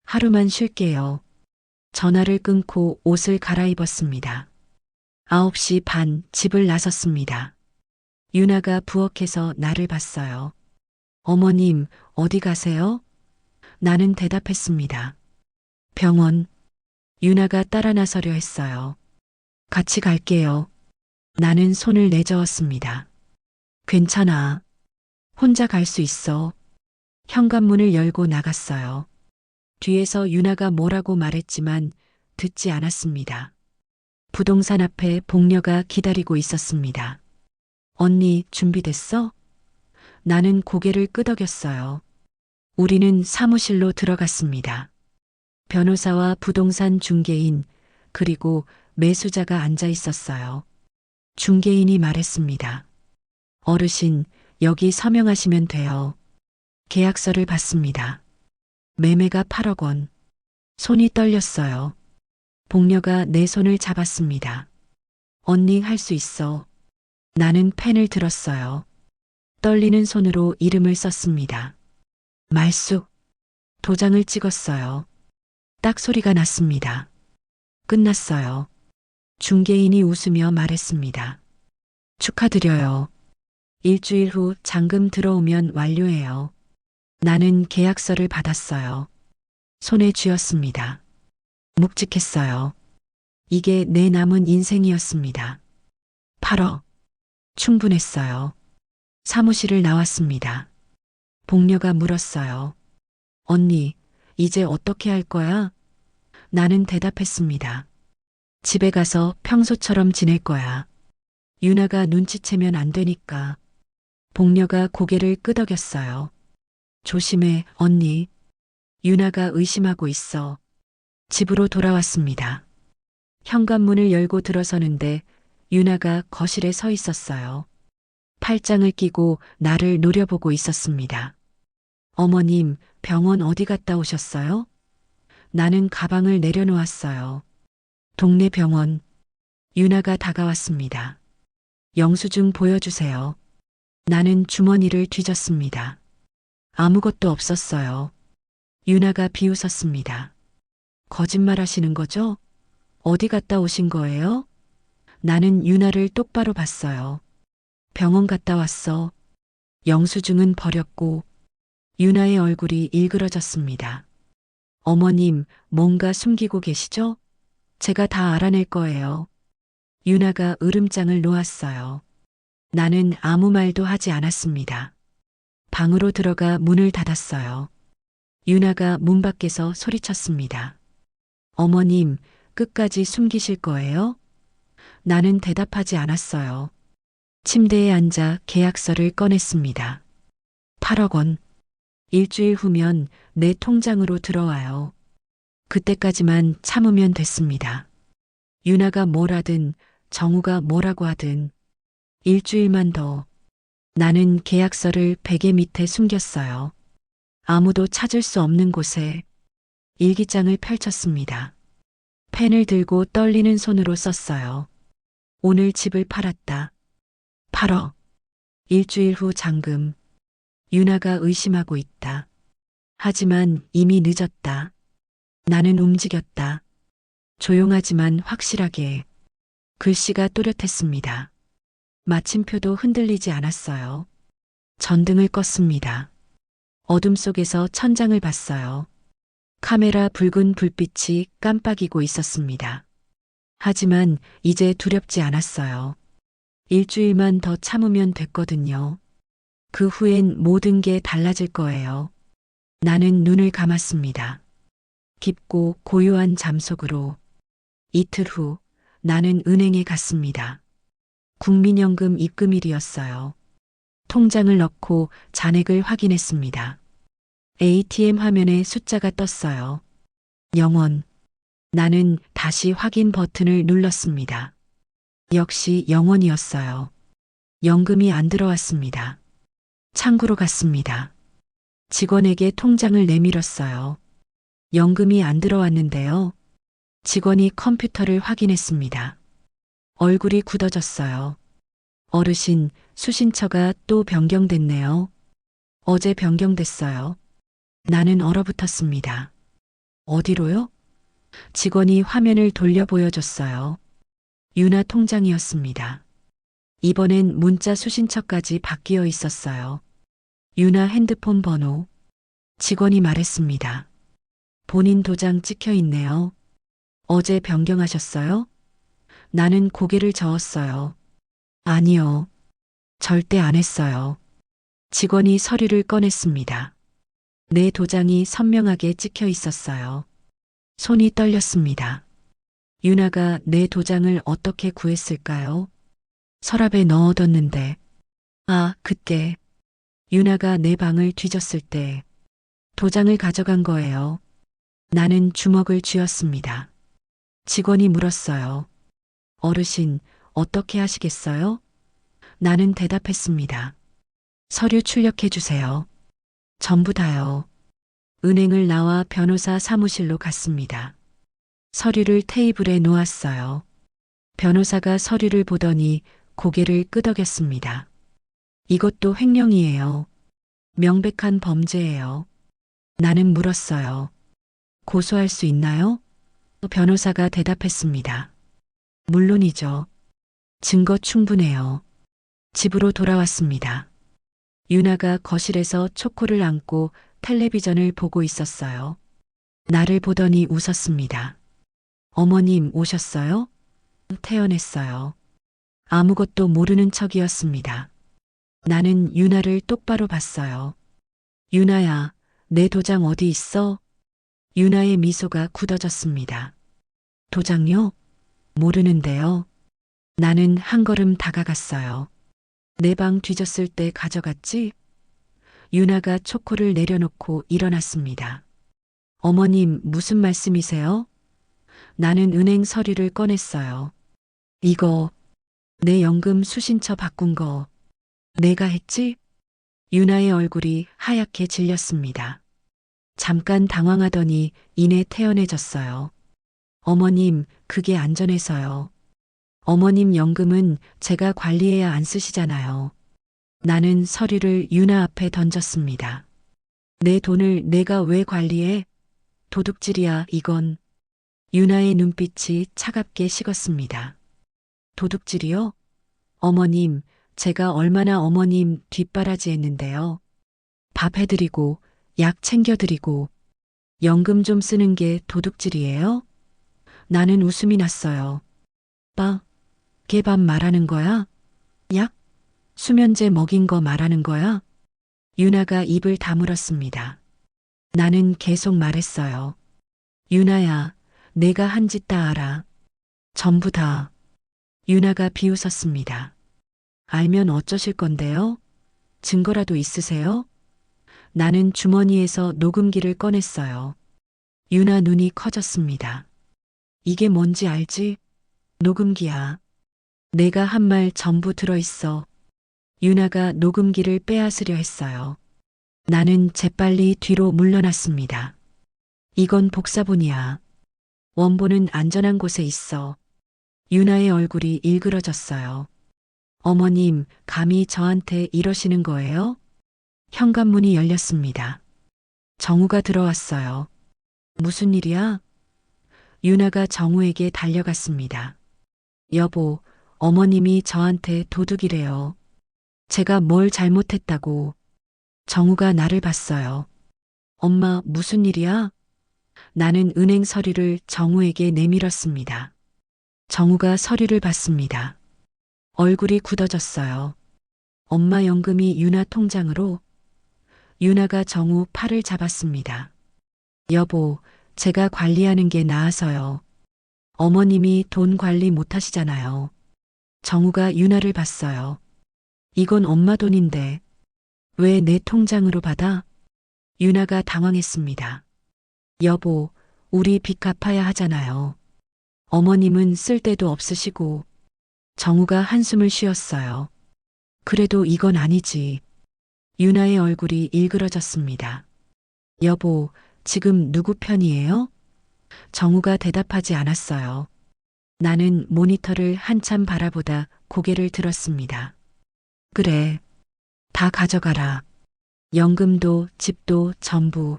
Speaker 3: 하루만 쉴게요. 전화를 끊고 옷을 갈아입었습니다. 9시 반 집을 나섰습니다. 유나가 부엌에서 나를 봤어요. 어머님, 어디 가세요? 나는 대답했습니다. 병원. 유나가 따라 나서려 했어요. 같이 갈게요. 나는 손을 내저었습니다. 괜찮아. 혼자 갈 수 있어. 현관문을 열고 나갔어요. 뒤에서 유나가 뭐라고 말했지만 듣지 않았습니다. 부동산 앞에 복녀가 기다리고 있었습니다. 언니, 준비됐어? 나는 고개를 끄덕였어요. 우리는 사무실로 들어갔습니다. 변호사와 부동산 중개인, 그리고 매수자가 앉아 있었어요. 중개인이 말했습니다. 어르신, 여기 서명하시면 돼요. 계약서를 받습니다. 매매가 8억 원. 손이 떨렸어요. 복녀가 내 손을 잡았습니다. 언니 할 수 있어. 나는 펜을 들었어요. 떨리는 손으로 이름을 썼습니다. 말숙. 도장을 찍었어요. 딱 소리가 났습니다. 끝났어요. 중개인이 웃으며 말했습니다. 축하드려요. 일주일 후 잔금 들어오면 완료해요. 나는 계약서를 받았어요. 손에 쥐었습니다. 묵직했어요. 이게 내 남은 인생이었습니다. 8억. 충분했어요. 사무실을 나왔습니다. 복녀가 물었어요. 언니, 이제 어떻게 할 거야? 나는 대답했습니다. 집에 가서 평소처럼 지낼 거야. 유나가 눈치채면 안 되니까. 복녀가 고개를 끄덕였어요. 조심해, 언니. 유나가 의심하고 있어. 집으로 돌아왔습니다. 현관문을 열고 들어서는데 유나가 거실에 서 있었어요. 팔짱을 끼고 나를 노려보고 있었습니다. 어머님, 병원 어디 갔다 오셨어요? 나는 가방을 내려놓았어요. 동네 병원. 유나가 다가왔습니다. 영수증 보여주세요. 나는 주머니를 뒤졌습니다. 아무것도 없었어요. 유나가 비웃었습니다. 거짓말 하시는 거죠? 어디 갔다 오신 거예요? 나는 유나를 똑바로 봤어요. 병원 갔다 왔어. 영수증은 버렸고 유나의 얼굴이 일그러졌습니다. 어머님, 뭔가 숨기고 계시죠? 제가 다 알아낼 거예요. 유나가 으름장을 놓았어요. 나는 아무 말도 하지 않았습니다. 방으로 들어가 문을 닫았어요. 유나가 문 밖에서 소리쳤습니다. 어머님, 끝까지 숨기실 거예요? 나는 대답하지 않았어요. 침대에 앉아 계약서를 꺼냈습니다. 8억 원. 일주일 후면 내 통장으로 들어와요. 그때까지만 참으면 됐습니다. 유나가 뭘 하든 정우가 뭐라고 하든 일주일만 더. 나는 계약서를 베개 밑에 숨겼어요. 아무도 찾을 수 없는 곳에 일기장을 펼쳤습니다. 펜을 들고 떨리는 손으로 썼어요. 오늘 집을 팔았다. 8억. 일주일 후 잔금. 유나가 의심하고 있다. 하지만 이미 늦었다. 나는 움직였다. 조용하지만 확실하게. 글씨가 또렷했습니다. 마침표도 흔들리지 않았어요. 전등을 껐습니다. 어둠 속에서 천장을 봤어요. 카메라 붉은 불빛이 깜빡이고 있었습니다. 하지만 이제 두렵지 않았어요. 일주일만 더 참으면 됐거든요. 그 후엔 모든 게 달라질 거예요. 나는 눈을 감았습니다. 깊고 고요한 잠 속으로. 이틀 후 나는 은행에 갔습니다. 국민연금 입금일이었어요. 통장을 넣고 잔액을 확인했습니다. ATM 화면에 숫자가 떴어요. 0원. 나는 다시 확인 버튼을 눌렀습니다. 역시 0원이었어요. 연금이 안 들어왔습니다. 창구로 갔습니다. 직원에게 통장을 내밀었어요. 연금이 안 들어왔는데요. 직원이 컴퓨터를 확인했습니다. 얼굴이 굳어졌어요. 어르신, 수신처가 또 변경됐네요. 어제 변경됐어요. 나는 얼어붙었습니다. 어디로요? 직원이 화면을 돌려 보여줬어요. 유나 통장이었습니다. 이번엔 문자 수신처까지 바뀌어 있었어요. 유나 핸드폰 번호. 직원이 말했습니다. 본인 도장 찍혀 있네요. 어제 변경하셨어요? 나는 고개를 저었어요. 아니요. 절대 안 했어요. 직원이 서류를 꺼냈습니다. 내 도장이 선명하게 찍혀 있었어요. 손이 떨렸습니다. 유나가 내 도장을 어떻게 구했을까요? 서랍에 넣어뒀는데. 아, 그때. 유나가 내 방을 뒤졌을 때 도장을 가져간 거예요. 나는 주먹을 쥐었습니다. 직원이 물었어요. 어르신, 어떻게 하시겠어요? 나는 대답했습니다. 서류 출력해 주세요. 전부 다요. 은행을 나와 변호사 사무실로 갔습니다. 서류를 테이블에 놓았어요. 변호사가 서류를 보더니 고개를 끄덕였습니다. 이것도 횡령이에요. 명백한 범죄예요. 나는 물었어요. 고소할 수 있나요? 변호사가 대답했습니다. 물론이죠. 증거 충분해요. 집으로 돌아왔습니다. 유나가 거실에서 초코를 안고 텔레비전을 보고 있었어요. 나를 보더니 웃었습니다. 어머님 오셨어요? 태어났어요. 아무것도 모르는 척이었습니다. 나는 유나를 똑바로 봤어요. 유나야, 내 도장 어디 있어? 유나의 미소가 굳어졌습니다. 도장요? 모르는데요. 나는 한 걸음 다가갔어요. 내 방 뒤졌을 때 가져갔지? 유나가 초코를 내려놓고 일어났습니다. 어머님, 무슨 말씀이세요? 나는 은행 서류를 꺼냈어요. 이거, 내 연금 수신처 바꾼 거, 내가 했지? 유나의 얼굴이 하얗게 질렸습니다. 잠깐 당황하더니 이내 태연해졌어요. 어머님, 그게 안전해서요. 어머님 연금은 제가 관리해야 안 쓰시잖아요. 나는 서류를 유나 앞에 던졌습니다. 내 돈을 내가 왜 관리해? 도둑질이야, 이건. 유나의 눈빛이 차갑게 식었습니다. 도둑질이요? 어머님, 제가 얼마나 어머님 뒷바라지 했는데요. 밥 해드리고, 약 챙겨드리고, 연금 좀 쓰는 게 도둑질이에요? 나는 웃음이 났어요. 개밥 말하는 거야? 약? 수면제 먹인 거 말하는 거야? 유나가 입을 다물었습니다. 나는 계속 말했어요. 유나야, 내가 한 짓 다 알아. 전부 다. 유나가 비웃었습니다. 알면 어쩌실 건데요? 증거라도 있으세요? 나는 주머니에서 녹음기를 꺼냈어요. 유나 눈이 커졌습니다. 이게 뭔지 알지? 녹음기야. 내가 한 말 전부 들어있어. 유나가 녹음기를 빼앗으려 했어요. 나는 재빨리 뒤로 물러났습니다. 이건 복사본이야. 원본은 안전한 곳에 있어. 유나의 얼굴이 일그러졌어요. 어머님, 감히 저한테 이러시는 거예요? 현관문이 열렸습니다. 정우가 들어왔어요. 무슨 일이야? 유나가 정우에게 달려갔습니다. 여보, 어머님이 저한테 도둑이래요. 제가 뭘 잘못했다고. 정우가 나를 봤어요. 엄마, 무슨 일이야? 나는 은행 서류를 정우에게 내밀었습니다. 정우가 서류를 봤습니다. 얼굴이 굳어졌어요. 엄마 연금이 유나 통장으로. 유나가 정우 팔을 잡았습니다. 여보, 제가 관리하는 게 나아서요. 어머님이 돈 관리 못 하시잖아요. 정우가 유나를 봤어요. 이건 엄마 돈인데 왜 내 통장으로 받아? 유나가 당황했습니다. 여보, 우리 빚 갚아야 하잖아요. 어머님은 쓸 데도 없으시고. 정우가 한숨을 쉬었어요. 그래도 이건 아니지. 유나의 얼굴이 일그러졌습니다. 여보, 지금 누구 편이에요? 정우가 대답하지 않았어요. 나는 모니터를 한참 바라보다 고개를 들었습니다. 그래, 다 가져가라. 연금도 집도 전부.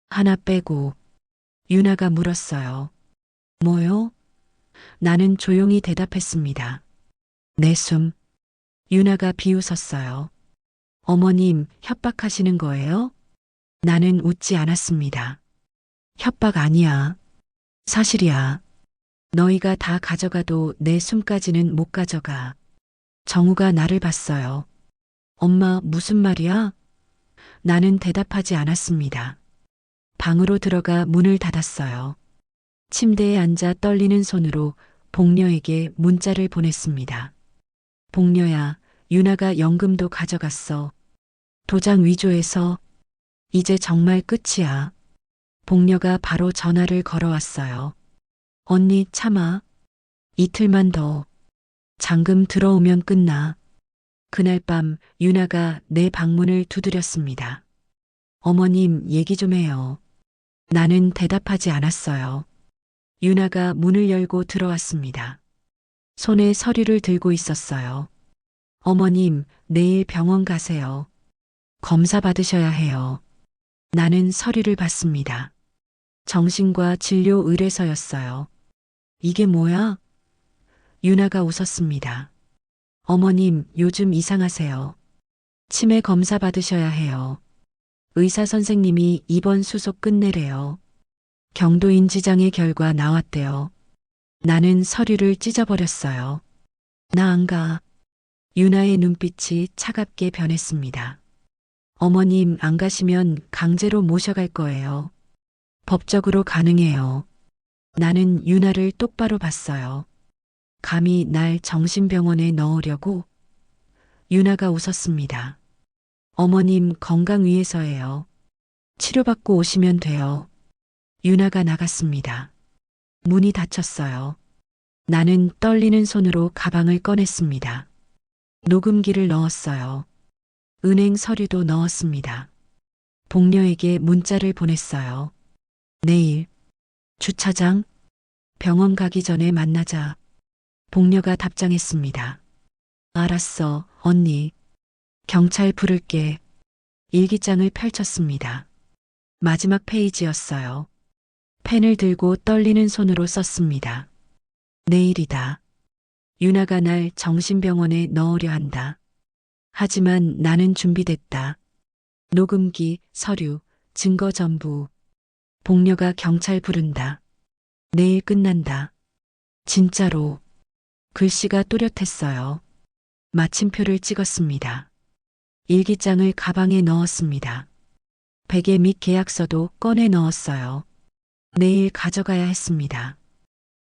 Speaker 3: 하나 빼고. 유나가 물었어요. 뭐요? 나는 조용히 대답했습니다. 내 숨. 유나가 비웃었어요. 어머님, 협박하시는 거예요? 나는 웃지 않았습니다. 협박 아니야. 사실이야. 너희가 다 가져가도 내 숨까지는 못 가져가. 정우가 나를 봤어요. 엄마, 무슨 말이야? 나는 대답하지 않았습니다. 방으로 들어가 문을 닫았어요. 침대에 앉아 떨리는 손으로 복녀에게 문자를 보냈습니다. 복녀야, 유나가 연금도 가져갔어. 도장 위조해서. 이제 정말 끝이야. 복녀가 바로 전화를 걸어왔어요. 언니 참아. 이틀만 더. 잔금 들어오면 끝나. 그날 밤 유나가 내 방문을 두드렸습니다. 어머님, 얘기 좀 해요. 나는 대답하지 않았어요. 유나가 문을 열고 들어왔습니다. 손에 서류를 들고 있었어요. 어머님, 내일 병원 가세요. 검사 받으셔야 해요. 나는 서류를 봤습니다. 정신과 진료 의뢰서였어요. 이게 뭐야? 유나가 웃었습니다. 어머님, 요즘 이상하세요. 치매 검사 받으셔야 해요. 의사 선생님이 입원 수속 끝내래요. 경도인지장애 결과 나왔대요. 나는 서류를 찢어버렸어요. 나 안 가. 유나의 눈빛이 차갑게 변했습니다. 어머님 안 가시면 강제로 모셔갈 거예요. 법적으로 가능해요. 나는 유나를 똑바로 봤어요. 감히 날 정신병원에 넣으려고? 유나가 웃었습니다. 어머님 건강 위해서예요. 치료받고 오시면 돼요. 유나가 나갔습니다. 문이 닫혔어요. 나는 떨리는 손으로 가방을 꺼냈습니다. 녹음기를 넣었어요. 은행 서류도 넣었습니다. 복녀에게 문자를 보냈어요. 내일. 주차장. 병원 가기 전에 만나자. 복녀가 답장했습니다. 알았어, 언니. 경찰 부를게. 일기장을 펼쳤습니다. 마지막 페이지였어요. 펜을 들고 떨리는 손으로 썼습니다. 내일이다. 유나가 날 정신병원에 넣으려 한다. 하지만 나는 준비됐다. 녹음기, 서류, 증거 전부. 복녀가 경찰 부른다. 내일 끝난다. 진짜로. 글씨가 또렷했어요. 마침표를 찍었습니다. 일기장을 가방에 넣었습니다. 베개 및 계약서도 꺼내 넣었어요. 내일 가져가야 했습니다.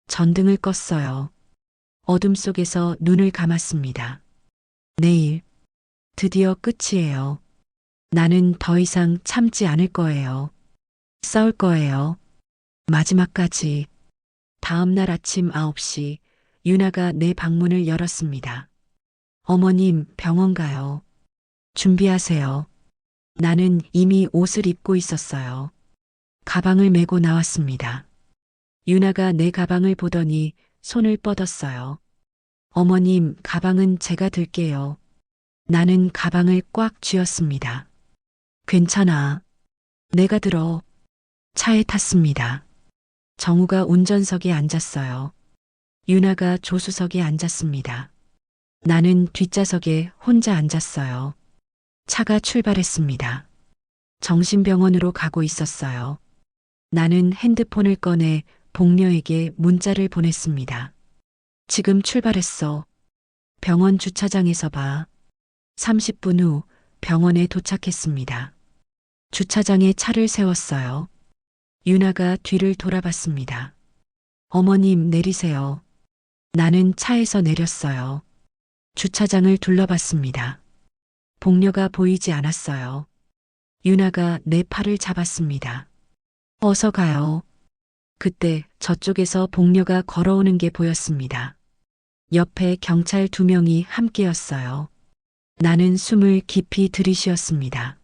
Speaker 3: 전등을 껐어요. 어둠 속에서 눈을 감았습니다. 내일, 드디어 끝이에요. 나는 더 이상 참지 않을 거예요. 싸울 거예요. 마지막까지. 다음 날 아침 9시, 유나가 내 방문을 열었습니다. 어머님, 병원 가요. 준비하세요. 나는 이미 옷을 입고 있었어요. 가방을 메고 나왔습니다. 유나가 내 가방을 보더니 손을 뻗었어요. 어머님, 가방은 제가 들게요. 나는 가방을 꽉 쥐었습니다. 괜찮아. 내가 들어. 차에 탔습니다. 정우가 운전석에 앉았어요. 유나가 조수석에 앉았습니다. 나는 뒷좌석에 혼자 앉았어요. 차가 출발했습니다. 정신병원으로 가고 있었어요. 나는 핸드폰을 꺼내 복녀에게 문자를 보냈습니다. 지금 출발했어. 병원 주차장에서 봐. 30분 후 병원에 도착했습니다. 주차장에 차를 세웠어요. 유나가 뒤를 돌아봤습니다. 어머님, 내리세요. 나는 차에서 내렸어요. 주차장을 둘러봤습니다. 복녀가 보이지 않았어요. 유나가 내 팔을 잡았습니다. 어서 가요. 그때 저쪽에서 복녀가 걸어오는 게 보였습니다. 옆에 경찰 2명이 함께였어요. 나는 숨을 깊이 들이쉬었습니다.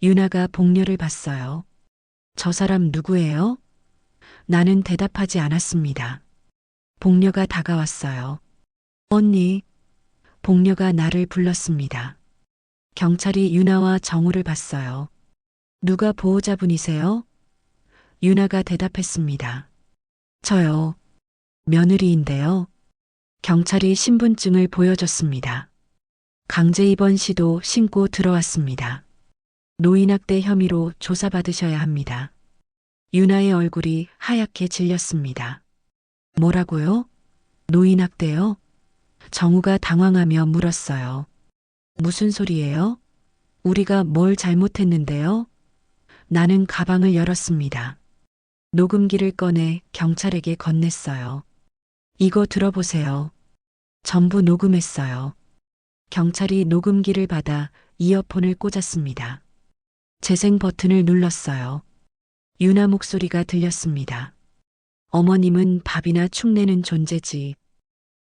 Speaker 3: 유나가 복녀를 봤어요. 저 사람 누구예요? 나는 대답하지 않았습니다. 복녀가 다가왔어요. 언니. 복녀가 나를 불렀습니다. 경찰이 유나와 정우를 봤어요. 누가 보호자분이세요? 유나가 대답했습니다. 저요. 며느리인데요. 경찰이 신분증을 보여줬습니다. 강제 입원 시도 신고 들어왔습니다. 노인학대 혐의로 조사받으셔야 합니다. 유나의 얼굴이 하얗게 질렸습니다. 뭐라고요? 노인학대요? 정우가 당황하며 물었어요. 무슨 소리예요? 우리가 뭘 잘못했는데요? 나는 가방을 열었습니다. 녹음기를 꺼내 경찰에게 건넸어요. 이거 들어보세요. 전부 녹음했어요. 경찰이 녹음기를 받아 이어폰을 꽂았습니다. 재생 버튼을 눌렀어요. 유나 목소리가 들렸습니다. 어머님은 밥이나 축내는 존재지.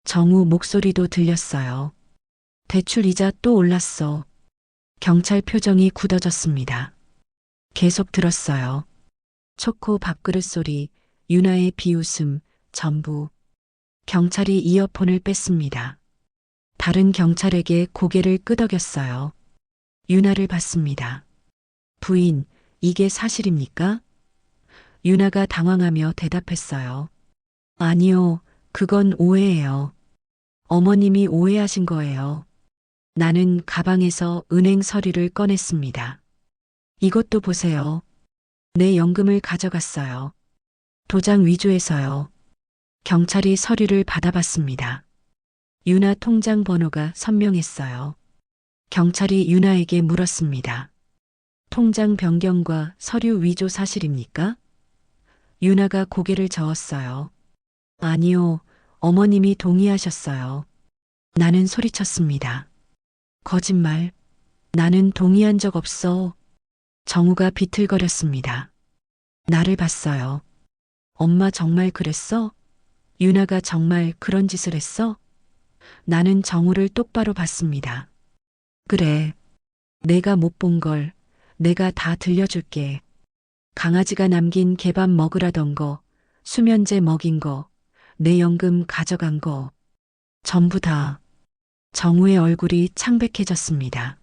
Speaker 3: 정우 목소리도 들렸어요. 대출 이자 또 올랐어. 경찰 표정이 굳어졌습니다. 계속 들었어요. 초코 밥그릇 소리, 유나의 비웃음, 전부. 경찰이 이어폰을 뺐습니다. 다른 경찰에게 고개를 끄덕였어요. 유나를 봤습니다. 부인, 이게 사실입니까? 유나가 당황하며 대답했어요. 아니요, 그건 오해예요. 어머님이 오해하신 거예요. 나는 가방에서 은행 서류를 꺼냈습니다. 이것도 보세요. 내 연금을 가져갔어요. 도장 위조해서요. 경찰이 서류를 받아봤습니다. 유나 통장 번호가 선명했어요. 경찰이 유나에게 물었습니다. 통장 변경과 서류 위조 사실입니까? 유나가 고개를 저었어요. 아니요, 어머님이 동의하셨어요. 나는 소리쳤습니다. 거짓말. 나는 동의한 적 없어. 정우가 비틀거렸습니다. 나를 봤어요. 엄마 정말 그랬어? 유나가 정말 그런 짓을 했어? 나는 정우를 똑바로 봤습니다. 그래. 내가 못 본 걸 내가 다 들려줄게. 강아지가 남긴 개밥 먹으라던 거, 수면제 먹인 거, 내 연금 가져간 거. 전부 다. 정우의 얼굴이 창백해졌습니다.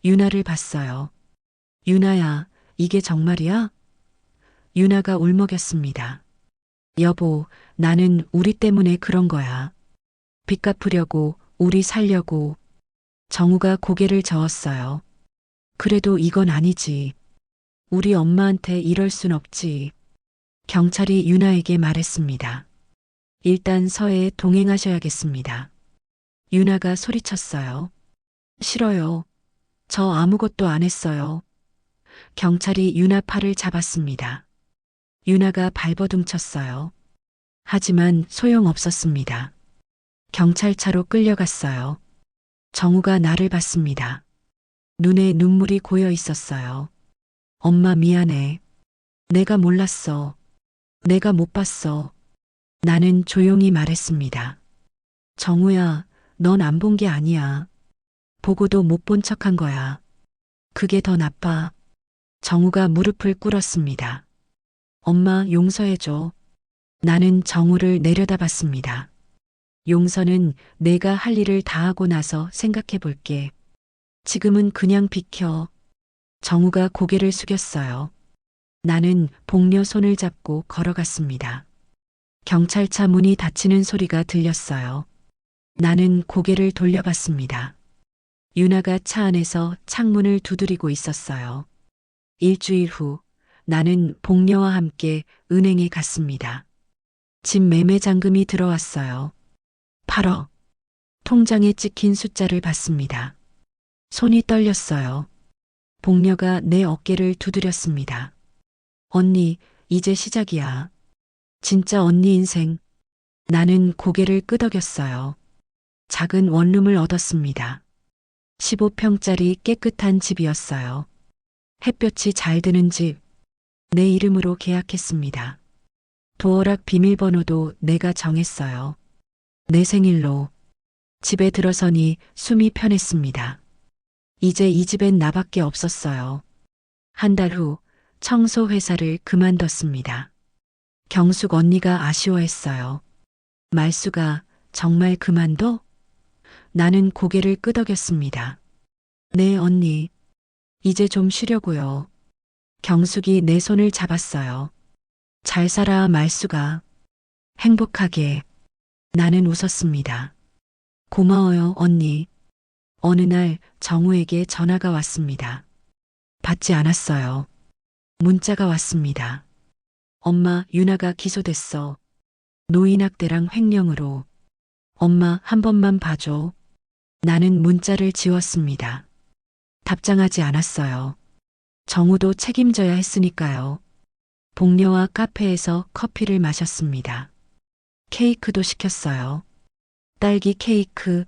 Speaker 3: 유나를 봤어요. 유나야, 이게 정말이야? 유나가 울먹였습니다. 여보, 나는 우리 때문에 그런 거야. 빚 갚으려고, 우리 살려고. 정우가 고개를 저었어요. 그래도 이건 아니지. 우리 엄마한테 이럴 순 없지. 경찰이 유나에게 말했습니다. 일단 서해에 동행하셔야겠습니다. 유나가 소리쳤어요. 싫어요. 저 아무것도 안 했어요. 경찰이 유나 팔을 잡았습니다. 유나가 발버둥쳤어요. 하지만 소용없었습니다. 경찰차로 끌려갔어요. 정우가 나를 봤습니다. 눈에 눈물이 고여 있었어요. 엄마 미안해. 내가 몰랐어. 내가 못 봤어. 나는 조용히 말했습니다. 정우야, 넌 안 본 게 아니야. 보고도 못 본 척한 거야. 그게 더 나빠. 정우가 무릎을 꿇었습니다. 엄마 용서해줘. 나는 정우를 내려다봤습니다. 용서는 내가 할 일을 다 하고 나서 생각해 볼게. 지금은 그냥 비켜. 정우가 고개를 숙였어요. 나는 복녀 손을 잡고 걸어갔습니다. 경찰차 문이 닫히는 소리가 들렸어요. 나는 고개를 돌려봤습니다. 유나가 차 안에서 창문을 두드리고 있었어요. 일주일 후 나는 복녀와 함께 은행에 갔습니다. 집 매매 잔금이 들어왔어요. 8억. 통장에 찍힌 숫자를 봤습니다. 손이 떨렸어요. 복녀가 내 어깨를 두드렸습니다. 언니, 이제 시작이야. 진짜 언니 인생. 나는 고개를 끄덕였어요. 작은 원룸을 얻었습니다. 15평짜리 깨끗한 집이었어요. 햇볕이 잘 드는 집. 내 이름으로 계약했습니다. 도어락 비밀번호도 내가 정했어요. 내 생일로. 집에 들어서니 숨이 편했습니다. 이제 이 집엔 나밖에 없었어요. 한 달 후 청소 회사를 그만뒀습니다. 경숙 언니가 아쉬워했어요. 말수가 정말 그만둬? 나는 고개를 끄덕였습니다. 네, 언니. 이제 좀 쉬려고요. 경숙이 내 손을 잡았어요. 잘 살아, 말수가. 행복하게. 나는 웃었습니다. 고마워요, 언니. 어느 날 정우에게 전화가 왔습니다. 받지 않았어요. 문자가 왔습니다. 엄마, 유나가 기소됐어. 노인학대랑 횡령으로. 엄마, 한 번만 봐줘. 나는 문자를 지웠습니다. 답장하지 않았어요. 정우도 책임져야 했으니까요. 복녀와 카페에서 커피를 마셨습니다. 케이크도 시켰어요. 딸기 케이크.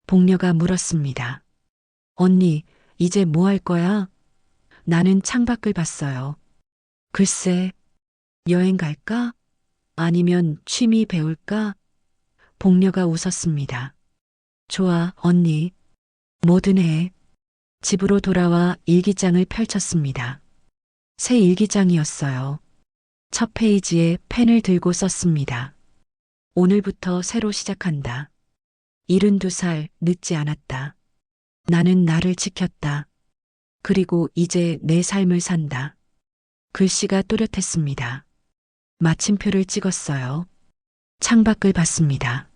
Speaker 3: 복녀가 물었습니다. 언니, 이제 뭐 할 거야? 나는 창밖을 봤어요. 글쎄, 여행 갈까? 아니면 취미 배울까? 복녀가 웃었습니다. 좋아, 언니. 뭐든 해. 집으로 돌아와 일기장을 펼쳤습니다. 새 일기장이었어요. 첫 페이지에 펜을 들고 썼습니다. 오늘부터 새로 시작한다. 72살 늦지 않았다. 나는 나를 지켰다. 그리고 이제 내 삶을 산다. 글씨가 또렷했습니다. 마침표를 찍었어요. 창밖을 봤습니다.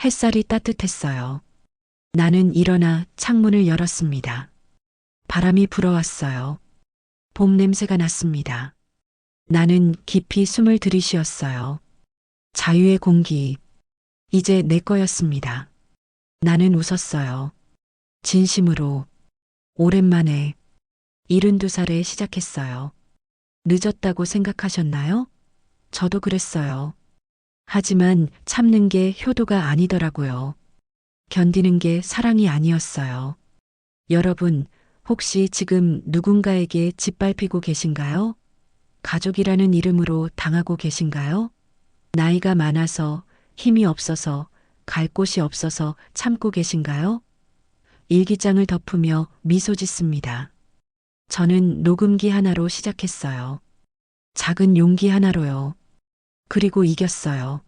Speaker 3: 햇살이 따뜻했어요. 나는 일어나 창문을 열었습니다. 바람이 불어왔어요. 봄 냄새가 났습니다. 나는 깊이 숨을 들이쉬었어요. 자유의 공기. 이제 내 거였습니다. 나는 웃었어요. 진심으로. 오랜만에. 72살에 시작했어요. 늦었다고 생각하셨나요? 저도 그랬어요. 하지만 참는 게 효도가 아니더라고요. 견디는 게 사랑이 아니었어요. 여러분, 혹시 지금 누군가에게 짓밟히고 계신가요? 가족이라는 이름으로 당하고 계신가요? 나이가 많아서, 힘이 없어서, 갈 곳이 없어서 참고 계신가요? 일기장을 덮으며 미소 짓습니다. 저는 녹음기 하나로 시작했어요. 작은 용기 하나로요. 그리고 이겼어요.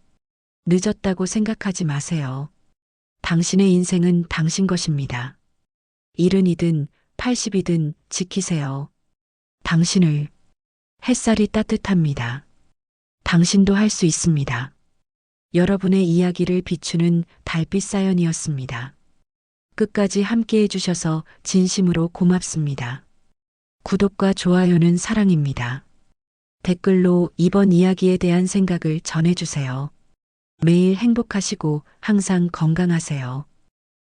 Speaker 3: 늦었다고 생각하지 마세요. 당신의 인생은 당신 것입니다. 70이든 80이든 지키세요. 당신을. 햇살이 따뜻합니다. 당신도 할 수 있습니다. 여러분의 이야기를 비추는 달빛 사연이었습니다. 끝까지 함께 해주셔서 진심으로 고맙습니다. 구독과 좋아요는 사랑입니다. 댓글로 이번 이야기에 대한 생각을 전해주세요. 매일 행복하시고 항상 건강하세요.